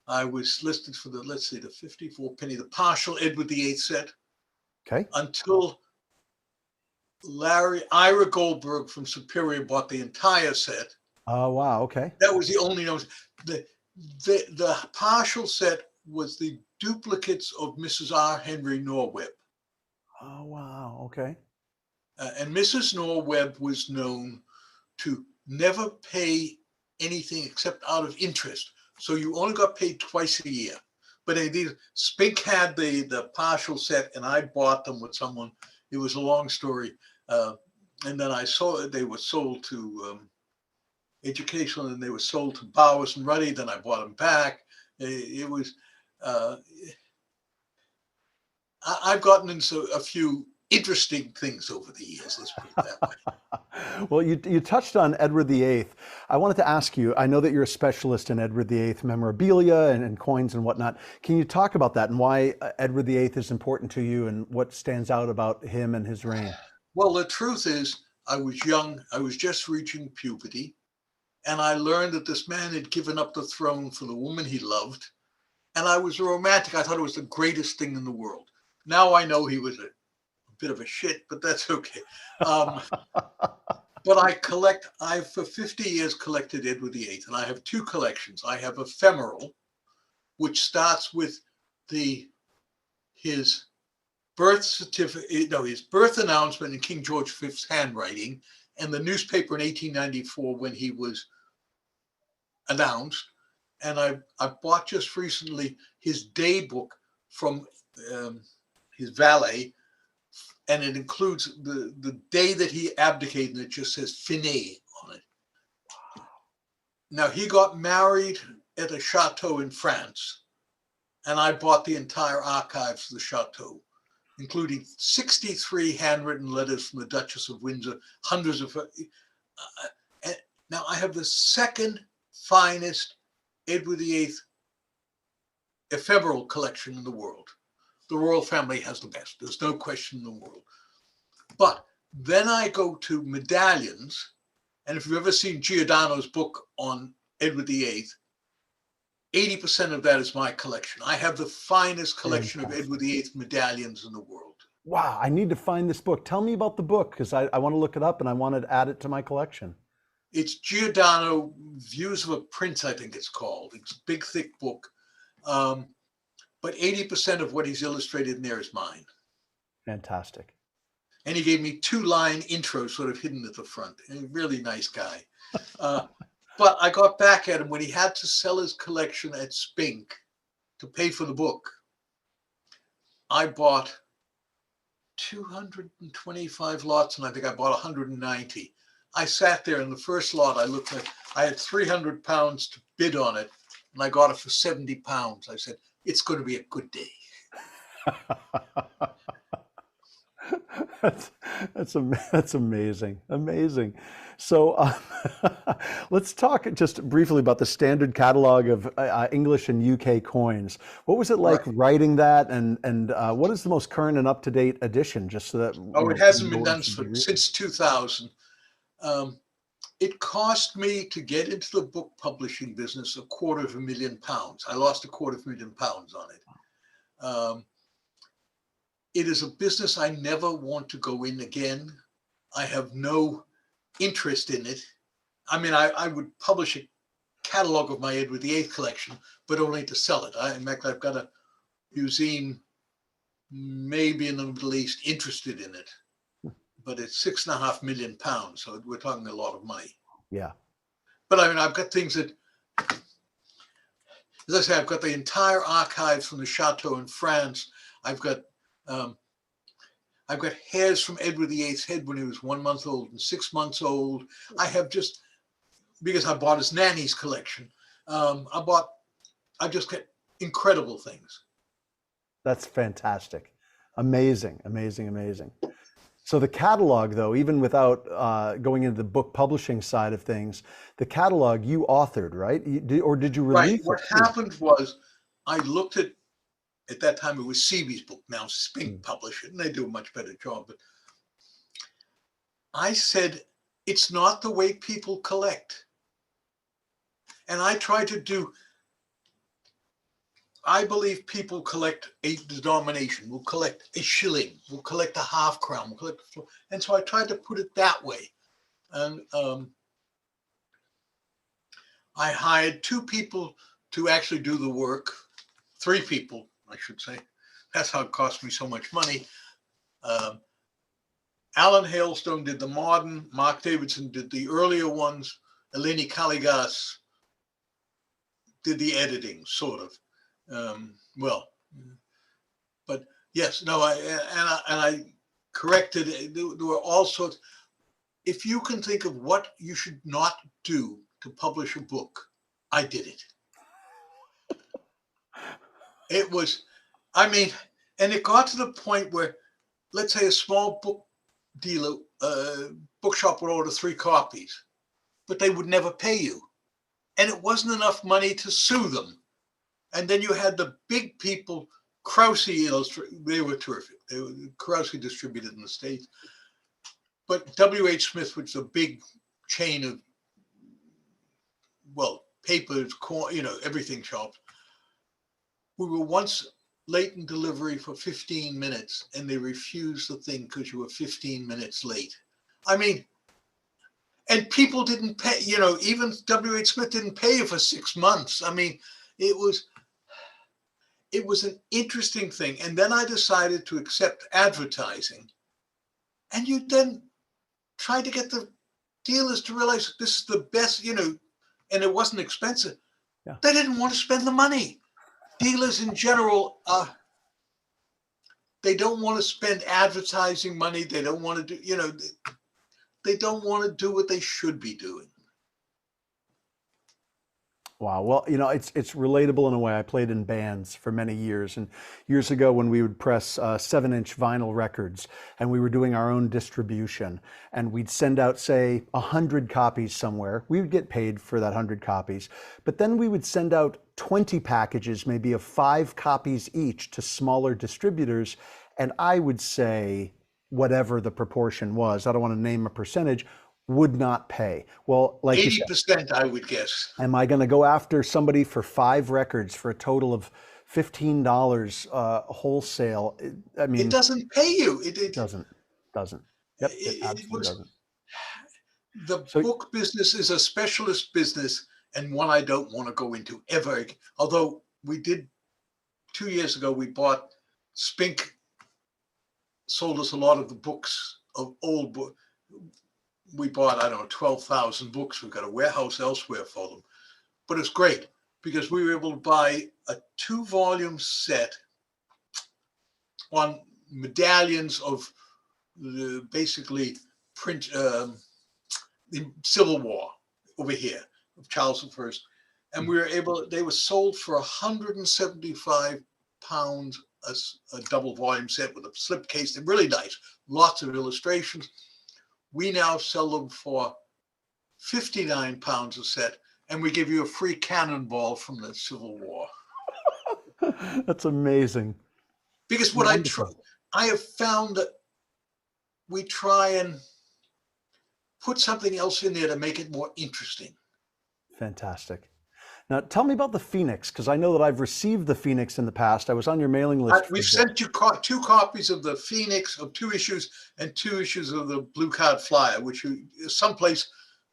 I was listed for the 54 penny, the partial Edward VIII set. Okay. Until Ira Goldberg from Superior bought the entire set. Oh, wow. Okay. That was the only notice. The partial set was the duplicates of Mrs. R. Henry Norweb. Oh, wow. Okay. And Mrs. Norweb was known to never pay anything except out of interest. So you only got paid twice a year. But Spink had the partial set, and I bought them with someone. It was a long story. And then they were sold to Educational, and they were sold to Bowers and Ruddy. Then I bought them back. It was... I've gotten into a few interesting things over the years, let's put it that way. Well, you touched on Edward VIII. I wanted to ask you, I know that you're a specialist in Edward VIII memorabilia and coins and whatnot. Can you talk about that and why Edward VIII is important to you and what stands out about him and his reign? Well, the truth is, I was young. I was just reaching puberty. And I learned that this man had given up the throne for the woman he loved. And I was a romantic. I thought it was the greatest thing in the world. Now I know he was a bit of a shit, but that's okay. But I've for 50 years collected Edward VIII, and I have two collections. I have Ephemeral, which starts with his birth certificate, no, his birth announcement in King George V's handwriting, and the newspaper in 1894 when he was announced. And I bought just recently his day book from his valet, and it includes the day that he abdicated, and it just says "Finet" on it. Now, he got married at a chateau in France, and I bought the entire archives of the chateau, including 63 handwritten letters from the Duchess of Windsor, hundreds of. Now, I have the second finest Edward VIII ephemeral collection in the world. The royal family has the best. There's no question in the world. But then I go to medallions, and if you've ever seen Giordano's book on Edward VIII, 80% of that is my collection. I have the finest collection of Edward VIII medallions in the world. Wow, I need to find this book. Tell me about the book, because I want to look it up and I want to add it to my collection. It's Giordano Views of a Prince, I think it's called. It's a big, thick book. But 80% of what he's illustrated in there is mine. Fantastic. And he gave me 2-line intro sort of hidden at the front. A really nice guy. But I got back at him when he had to sell his collection at Spink to pay for the book. I bought 225 lots, and I think I bought 190. I sat there in the first lot. I looked at, I had 300 pounds to bid on it, and I got it for 70 pounds. I said, it's going to be a good day. That's amazing. Amazing. So let's talk just briefly about the standard catalog of English and UK coins. What was it like writing that, and what is the most current and up-to-date edition? Just so that it hasn't been done since 2000. It cost me to get into the book publishing business £250,000. I lost £250,000 on it. It is a business I never want to go in again. I have no interest in it. I mean, I would publish a catalog of my Edward VIII collection, but only to sell it. In fact, I've got a museum, maybe in the Middle East, interested in it. But it's £6.5 million, so we're talking a lot of money. Yeah. But I mean, I've got things that, as I say, I've got the entire archives from the chateau in France. I've got hairs from Edward VIII's head when he was 1 month old and 6 months old. I have just, because I bought his nanny's collection, I just got incredible things. That's fantastic. Amazing, amazing, amazing. So the catalog, though, even without going into the book publishing side of things, the catalog you authored, right? Or did you release it? What happened was I looked at that time it was CB's book, now Spink published it, and they do a much better job. But I said, it's not the way people collect. And I try to do, I believe people collect a denomination, will collect a shilling, will collect a half crown, will collect, and so I tried to put it that way. And I hired 2 people to actually do the work, 3 people, I should say. That's how it cost me so much money. Alan Hailstone did the modern, Mark Davidson did the earlier ones, Eleni Kaligas did the editing, sort of. But yes, no, I corrected it. There were all sorts. If you can think of what you should not do to publish a book, I did it. It was, I mean, and it got to the point where, let's say a small book dealer, bookshop would order 3 copies, but they would never pay you. And it wasn't enough money to sue them. And then you had the big people, Krause Illustrated, they were terrific. They were Krause distributed in the States. But W.H. Smith, which is a big chain of, well, papers, everything shops. We were once latent delivery for 15 minutes and they refused the thing because you were 15 minutes late. I mean, and people didn't pay, you know, even W.H. Smith didn't pay you for 6 months. I mean, it was an interesting thing. And then I decided to accept advertising. And you then try to get the dealers to realize this is the best, you know, and it wasn't expensive. Yeah. They didn't want to spend the money. Dealers in general, they don't want to spend advertising money. They don't want to do, you know, they don't want to do what they should be doing. Wow. Well, you know, it's relatable in a way. I played in bands for many years, and years ago when we would press 7-inch vinyl records, and we were doing our own distribution, and we'd send out, say, 100 copies somewhere. We would get paid for that 100 copies, but then we would send out 20 packages, maybe of 5 copies each, to smaller distributors, and I would say whatever the proportion was, I don't want to name a percentage, would not pay. Well, like 80%, I would guess. am I going to go after somebody for 5 records for a total of $15 wholesale? I mean, It doesn't pay you. it doesn't. Yep, it absolutely doesn't. The So, book business is a specialist business and one I don't want to go into ever. Although we did 2 years ago, we bought Spink, sold us a lot of the books of old books. We bought, I don't know, 12,000 books. We've got a warehouse elsewhere for them. But it's great because we were able to buy a 2-volume set on medallions of basically print the Civil War over here of Charles I. And we were able, they were sold for 175 pounds, a double volume set with a slipcase. They're really nice, lots of illustrations. We now sell them for 59 pounds a set, and we give you a free cannonball from the Civil War. that's amazing. Because what Wonderful. I have found that we try and put something else in there to make it more interesting. Fantastic. Now, tell me about the Phoenix, because I know that I've received the Phoenix in the past. I was on your mailing list. We've sent you 2 copies of the Phoenix of 2 issues and 2 issues of the Blue Card Flyer, which you, someplace,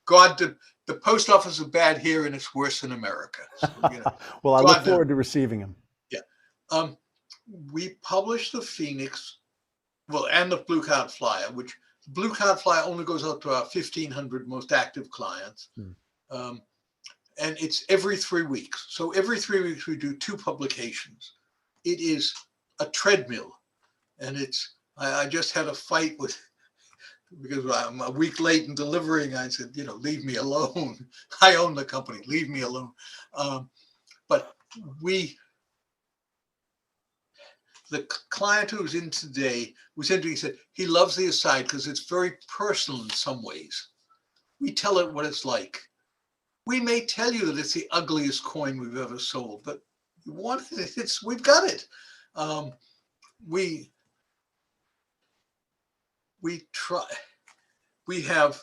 the post office is bad here and it's worse in America. So, you know, well, I look forward to receiving them. Yeah. We published the Phoenix, well, and the Blue Card Flyer, which the Blue Card Flyer only goes out to our 1,500 most active clients. And it's every 3 weeks. So every 3 weeks we do 2 publications. It is a treadmill. And I just had a fight with, because I'm a week late in delivering, I said, you know, leave me alone. I own the company, leave me alone. But the client who's in today was in, he said he loves the aside because it's very personal in some ways. We tell it what it's like. We may tell you that it's the ugliest coin we've ever sold, but you want it, we've got it. We try. We have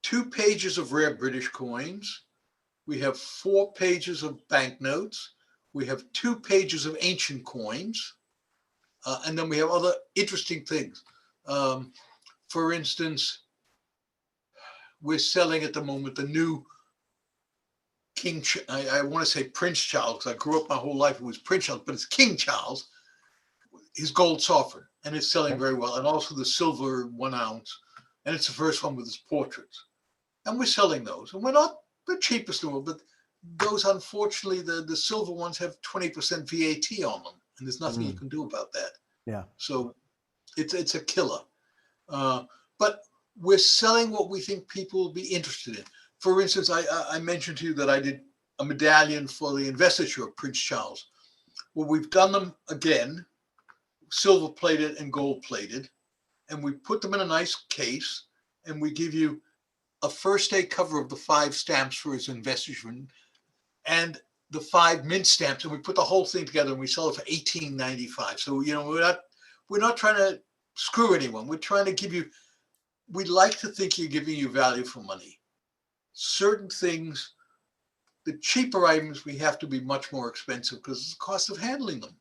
2 pages of rare British coins. We have 4 pages of banknotes. We have 2 pages of ancient coins. And then we have other interesting things. For instance, we're selling at the moment the new King, I want to say Prince Charles, because I grew up my whole life, it was Prince Charles, but it's King Charles, his gold sovereign, and it's selling very well. And also the silver 1 ounce, and it's the first one with his portraits. And we're selling those, and we're not the cheapest in the world, but those, unfortunately, the silver ones have 20% VAT on them, and there's nothing you can do about that. Yeah. So it's a killer. But we're selling what we think people will be interested in. For instance, I mentioned to you that I did a medallion for the investiture of Prince Charles. Well, we've done them again, silver plated and gold plated, and we put them in a nice case, and we give you a first day cover of the 5 stamps for his investiture and the 5 mint stamps, and we put the whole thing together and we sell it for $18.95. So, you know, we're not trying to screw anyone. We're trying to give you, we like to think you're giving you value for money. Certain things, the cheaper items, we have to be much more expensive because of the cost of handling them.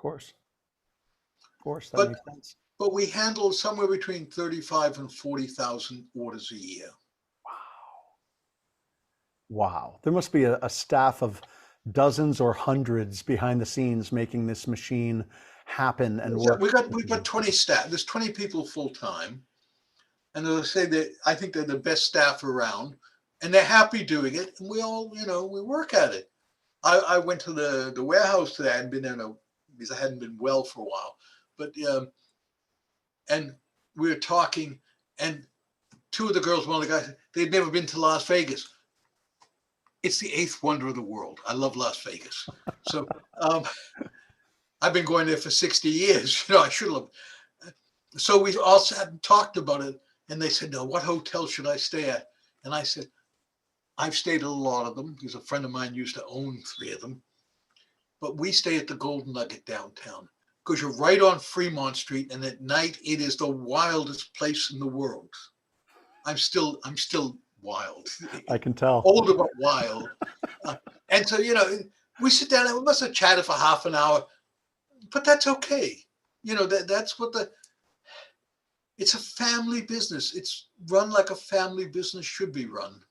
Of course, that But makes sense. but we handle somewhere between 35 and 40,000 orders a year. Wow. There must be a staff of dozens or hundreds behind the scenes making this machine happen and So work. we've got 20 staff. There's 20 people full time, and as I say, that I think they're the best staff around, and they're happy doing it. And we all, we work at it. I went to the warehouse today. I hadn't been there because I hadn't been well for a while, but and we were talking, and two of the girls, one of the guys, they'd never been to Las Vegas. It's the eighth wonder of the world. I love Las Vegas. So I've been going there for 60 years. I should have. So we all sat and talked about it, and they said, "No, what hotel should I stay at?" And I said, "I've stayed at a lot of them because a friend of mine used to own 3 of them. But we stay at the Golden Nugget downtown because you're right on Fremont Street, and at night it is the wildest place in the world. I'm still wild. I can tell. Older but wild. And so, we sit down and we must have chatted for half an hour, but that's okay. That's what it's a family business. It's run like a family business should be run.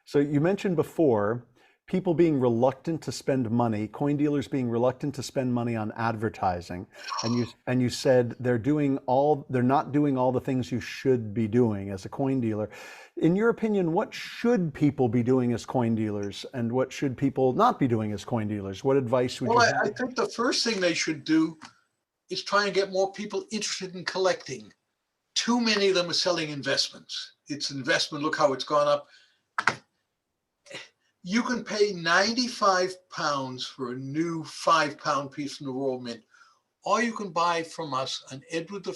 So you mentioned before people being reluctant to spend money, coin dealers being reluctant to spend money on advertising, and you said they're not doing all the things you should be doing as a coin dealer. In your opinion, what should people be doing as coin dealers, and what should people not be doing as coin dealers? What advice would you have? I think the first thing they should do is try and get more people interested in collecting. Too many of them are selling investments. It's investment. Look how it's gone up. You can pay 95 pounds for a new 5-pound piece from the Royal Mint, or you can buy from us an Edward I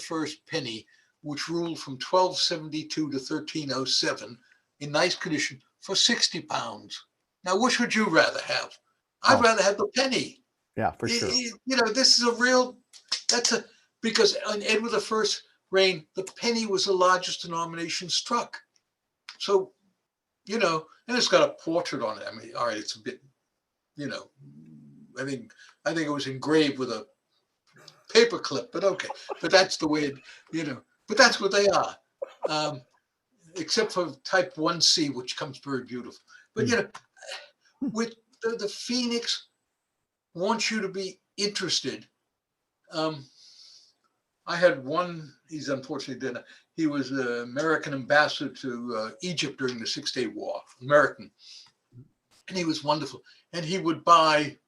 penny, which ruled from 1272 to 1307 in nice condition for 60 pounds. Now, which would you rather have? I'd rather have the penny. Yeah, for sure. This is because in Edward I's reign, the penny was the largest denomination struck. So, and it's got a portrait on it. I mean, all right, it's a bit, I think it was engraved with a paper clip, but okay. But that's the way but that's what they are. Except for type 1C, which comes very beautiful. But, with the Phoenix wants you to be interested. I had one, he's unfortunately dead. He was the American ambassador to Egypt during the 6-Day War, American. And he was wonderful. And he would buy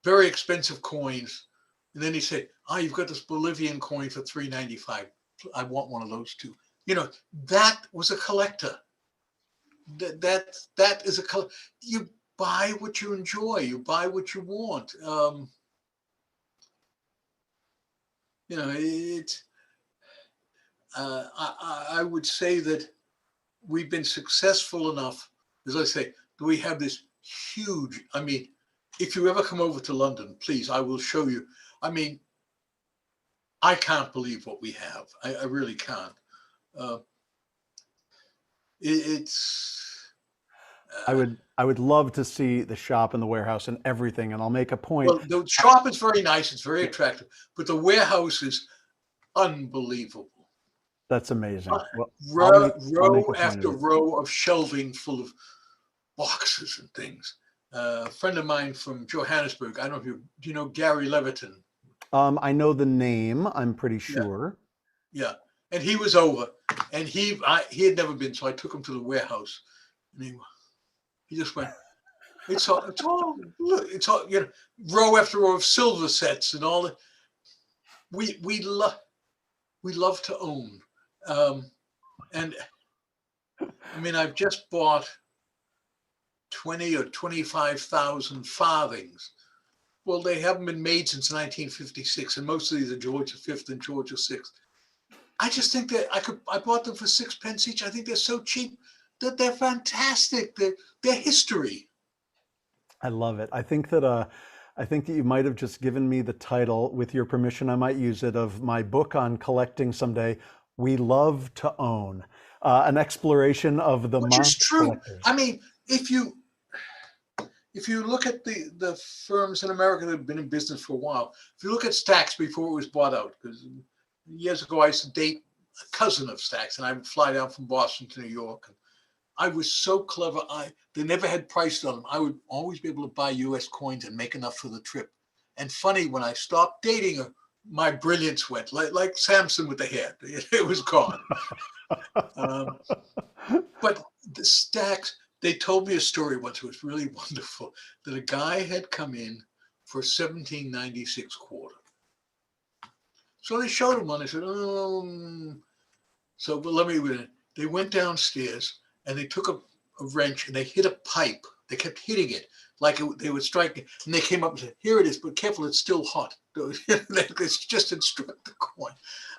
very expensive coins. And then he'd say, you've got this Bolivian coin for $3.95. I want one of those too. That was a collector. That is a collector. You buy what you enjoy. You buy what you want. I would say that we've been successful enough, as I say, that we have this huge, if you ever come over to London, please, I will show you. I can't believe what we have. I really can't. I would love to see the shop and the warehouse and everything, and I'll make a point. Well, the shop is very nice. It's very attractive, but the warehouse is unbelievable. That's amazing. Row after row of shelving full of boxes and things. A friend of mine from Johannesburg, I don't know if do you know Gary Leviton? I know the name, I'm pretty sure. Yeah. And he was over, and he had never been, so I took him to the warehouse, and he just went, it's all, row after row of silver sets and all that. We love to own. And I've just bought 20 or 25,000 farthings. Well, they haven't been made since 1956, and most of these are George V and George VI. I just think that I bought them for 6 pence each. I think they're so cheap that they're fantastic. They're history. I love it. I think that you might have just given me the title, with your permission, I might use it, of my book on collecting someday. We Love to Own, an exploration of the Which is true. Collectors. if you look at the firms in America that have been in business for a while, if you look at Stax before it was bought out, because years ago I used to date a cousin of Stax, and I would fly down from Boston to New York. And I was so clever. They never had prices on them. I would always be able to buy U.S. coins and make enough for the trip. And funny, when I stopped dating her, my brilliance went like Samson with the hair. It was gone. But the Stax, they told me a story once. It was really wonderful, that a guy had come in for 1796 quarter. So they showed him one. They said, so but let me. They went downstairs and they took a wrench and they hit a pipe. They kept hitting it like they would strike it. And they came up and said, here it is, but careful, it's still hot. It's just had struck the coin.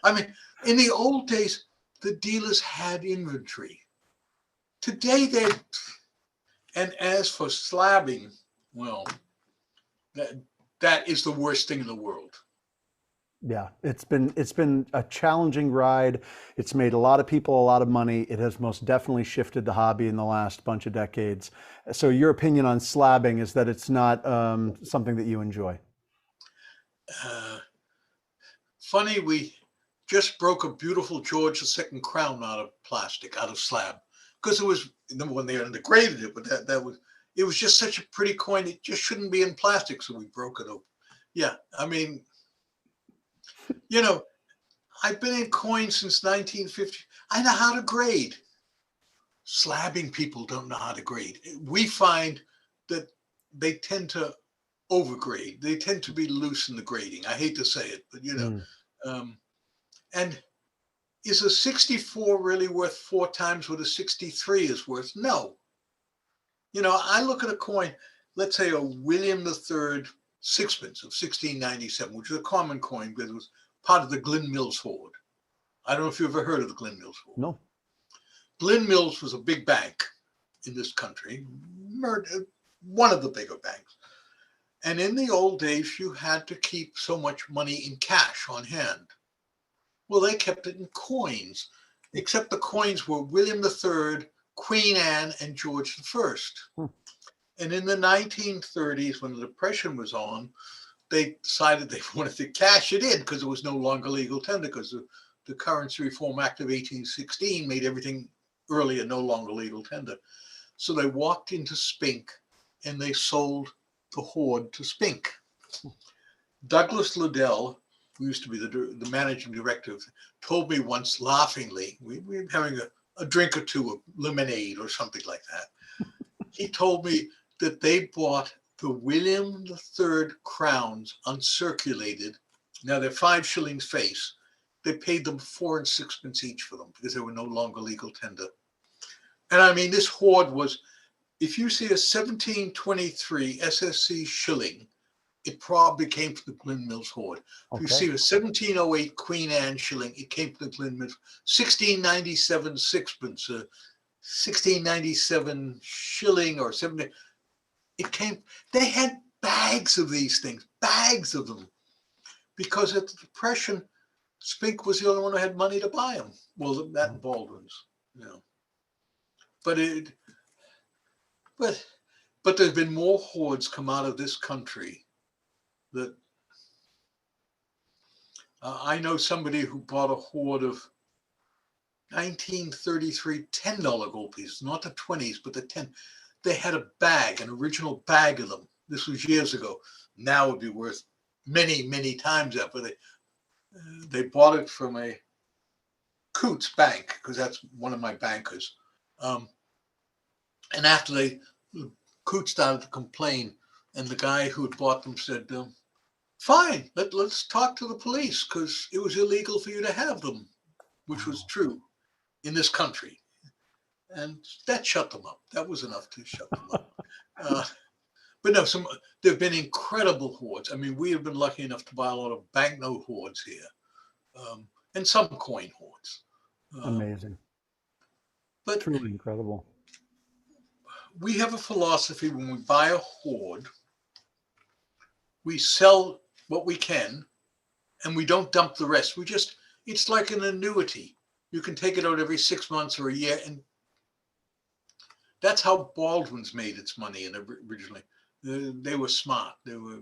I mean, in the old days, the dealers had inventory. Today, and as for slabbing, well, that is the worst thing in the world. Yeah, it's been a challenging ride. It's made a lot of people a lot of money. It has most definitely shifted the hobby in the last bunch of decades. So your opinion on slabbing is that it's not something that you enjoy? Funny, we just broke a beautiful George II crown out of plastic, out of slab, because it was, number one, they degraded it, but it was just such a pretty coin. It just shouldn't be in plastic, so we broke it open. Yeah, I mean, you know, I've been in coins since 1950. I know how to grade. Slabbing people don't know how to grade. We find that they tend to overgrade. They tend to be loose in the grading. I hate to say it, but and is a 64 really worth 4 times what a 63 is worth? No. I look at a coin, let's say a William III sixpence of 1697, which is a common coin because it was part of the Glyn Mills hoard. I don't know if you've ever heard of the Glyn Mills hoard. No. Glyn Mills was a big bank in this country, one of the bigger banks. And in the old days, you had to keep so much money in cash on hand. Well, they kept it in coins, except the coins were William III, Queen Anne, and George I. And in the 1930s, when the Depression was on, they decided they wanted to cash it in because it was no longer legal tender, because the Currency Reform Act of 1816 made everything earlier no longer legal tender. So they walked into Spink and they sold the hoard to Spink. Douglas Liddell, who used to be the managing director, told me once laughingly, we were having a drink or two of lemonade or something like that. He told me that they bought the William III crowns uncirculated. Now they're 5 shillings face. They paid them 4 and 6 each for them because they were no longer legal tender. And I mean, this hoard was, if you see a 1723 SSC shilling, it probably came from the Glyn Mills hoard. If you see a 1708 Queen Anne shilling, it came from the Glyn Mills. 1697 sixpence, 1697 shilling or 70. It came, they had bags of these things, bags of them. Because at the Depression, Spink was the only one who had money to buy them. Well, that and Baldwin's, But there's been more hoards come out of this country that I know somebody who bought a hoard of 1933 $10 gold pieces, not the 20s, but the 10. They had a bag, an original bag of them. This was years ago. Now it would be worth many, many times that, but they bought it from a Coots bank, because that's one of my bankers. And after Coots started to complain, and the guy who had bought them said, fine, let's talk to the police, because it was illegal for you to have them, which was true in this country. And that shut them up. That was enough to shut them up. But no, there have been incredible hoards. I mean, we have been lucky enough to buy a lot of banknote hoards here, and some coin hoards. Amazing. But truly incredible. We have a philosophy: when we buy a hoard, we sell what we can, and we don't dump the rest. It's like an annuity. You can take it out every 6 months or a year, and that's how Baldwin's made its money originally. They were smart. They were,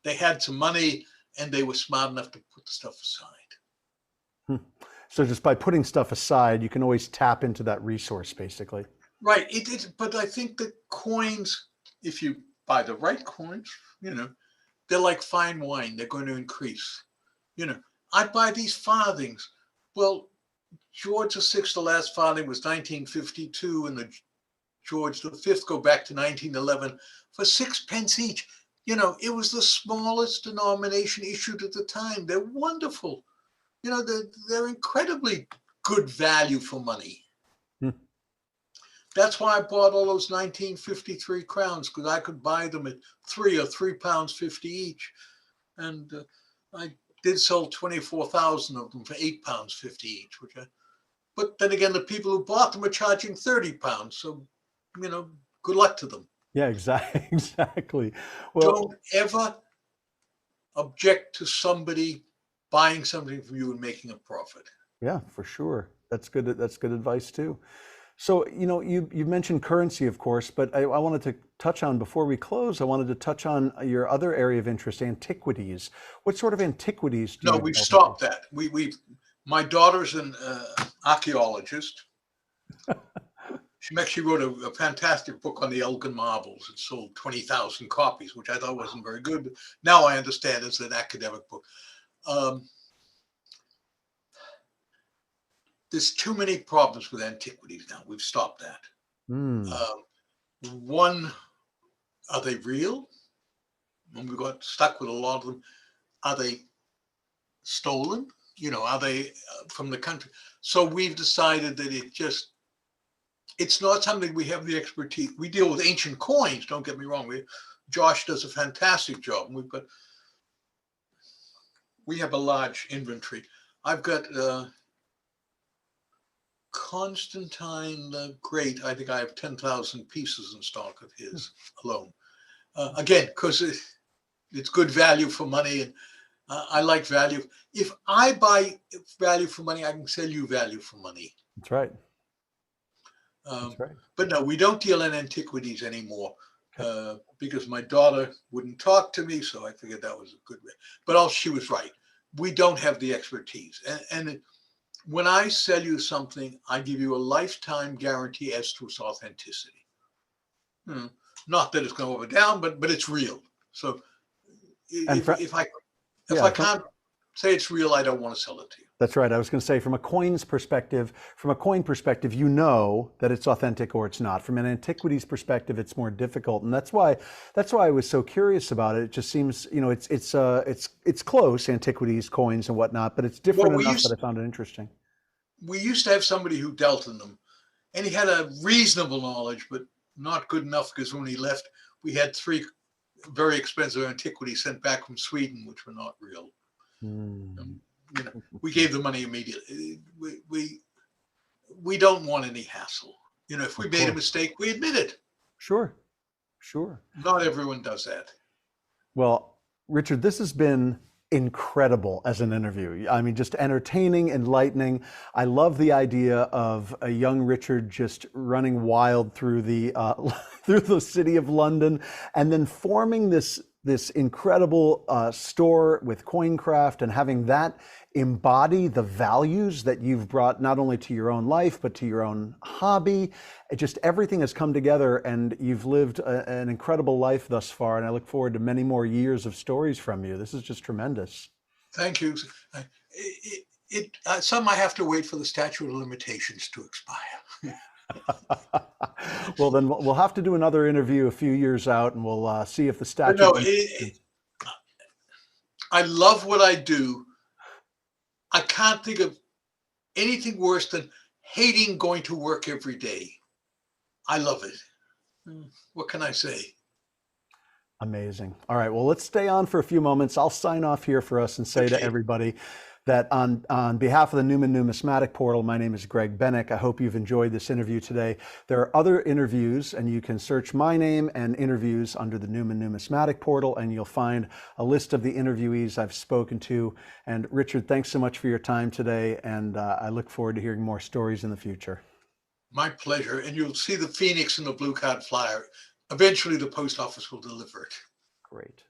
they had some money and they were smart enough to put the stuff aside. Hmm. So just by putting stuff aside, you can always tap into that resource, basically. Right. But I think the coins, if you buy the right coins, they're like fine wine. They're going to increase. I buy these farthings. Well, George VI, the last farthing was 1952, and the George V go back to 1911 for 6 pence each. It was the smallest denomination issued at the time. They're wonderful. They're incredibly good value for money. Hmm. That's why I bought all those 1953 crowns, because I could buy them at £3.50 each. And I did sell 24,000 of them for £8.50 each. But then again, the people who bought them are charging £30. So, good luck to them. Yeah, exactly. Well, don't ever object to somebody buying something from you and making a profit. Yeah, for sure. That's good. That's good advice too. So, you mentioned currency, of course, but I wanted to touch on, before we close, I wanted to touch on your other area of interest, antiquities. What sort of antiquities do you? No, we've stopped that. My daughter's an archaeologist. She actually wrote a fantastic book on the Elgin marbles. It sold 20,000 copies, which I thought wasn't very good. But now I understand it's an academic book. There's too many problems with antiquities now. We've stopped that. One, are they real? When we got stuck with a lot of them, are they stolen? Are they from the country? So we've decided that it's not something we have the expertise. We deal with ancient coins, don't get me wrong. Josh does a fantastic job. We have a large inventory. I've got Constantine the Great. I think I have 10,000 pieces in stock of his alone. Again, because it's good value for money, and I like value. If I buy value for money, I can sell you value for money. That's right. That's right. But no, we don't deal in antiquities anymore, because my daughter wouldn't talk to me, so I figured that was a good way. But she was right. We don't have the expertise. And when I sell you something, I give you a lifetime guarantee as to its authenticity. Not that it's going to go down, but it's real. So if I can't say it's real, I don't want to sell it to you. That's right. I was going to say, from a coin perspective, you know that it's authentic or it's not. From an antiquities perspective, it's more difficult, and that's why I was so curious about it. It just seems, it's close, antiquities, coins, and whatnot, but it's different enough that I found it interesting. We used to have somebody who dealt in them, and he had a reasonable knowledge, but not good enough, because when he left, we had 3 very expensive antiquities sent back from Sweden, which were not real. We gave the money immediately. We don't want any hassle. If we made a mistake, we admit it. Sure. Not everyone does that. Well, Richard, this has been incredible as an interview. I mean, just entertaining, enlightening. I love the idea of a young Richard just running wild through the through the city of London, and then forming this incredible store with Coincraft, and having that embody the values that you've brought not only to your own life, but to your own hobby. Everything has come together, and you've lived an incredible life thus far. And I look forward to many more years of stories from you. This is just tremendous. Thank you. Some I have to wait for the statute of limitations to expire. Well, then we'll have to do another interview a few years out, and we'll see if the statute. I love what I do. I can't think of anything worse than hating going to work every day. I love it. What can I say? Amazing. All right. Well, let's stay on for a few moments. I'll sign off here for us and say to everybody that on behalf of the Newman Numismatic Portal, my name is Greg Bennick. I hope you've enjoyed this interview today. There are other interviews, and you can search my name and interviews under the Newman Numismatic Portal, and you'll find a list of the interviewees I've spoken to. And Richard, thanks so much for your time today, and I look forward to hearing more stories in the future. My pleasure. And you'll see the Phoenix in the Blue Card Flyer. Eventually, the post office will deliver it. Great.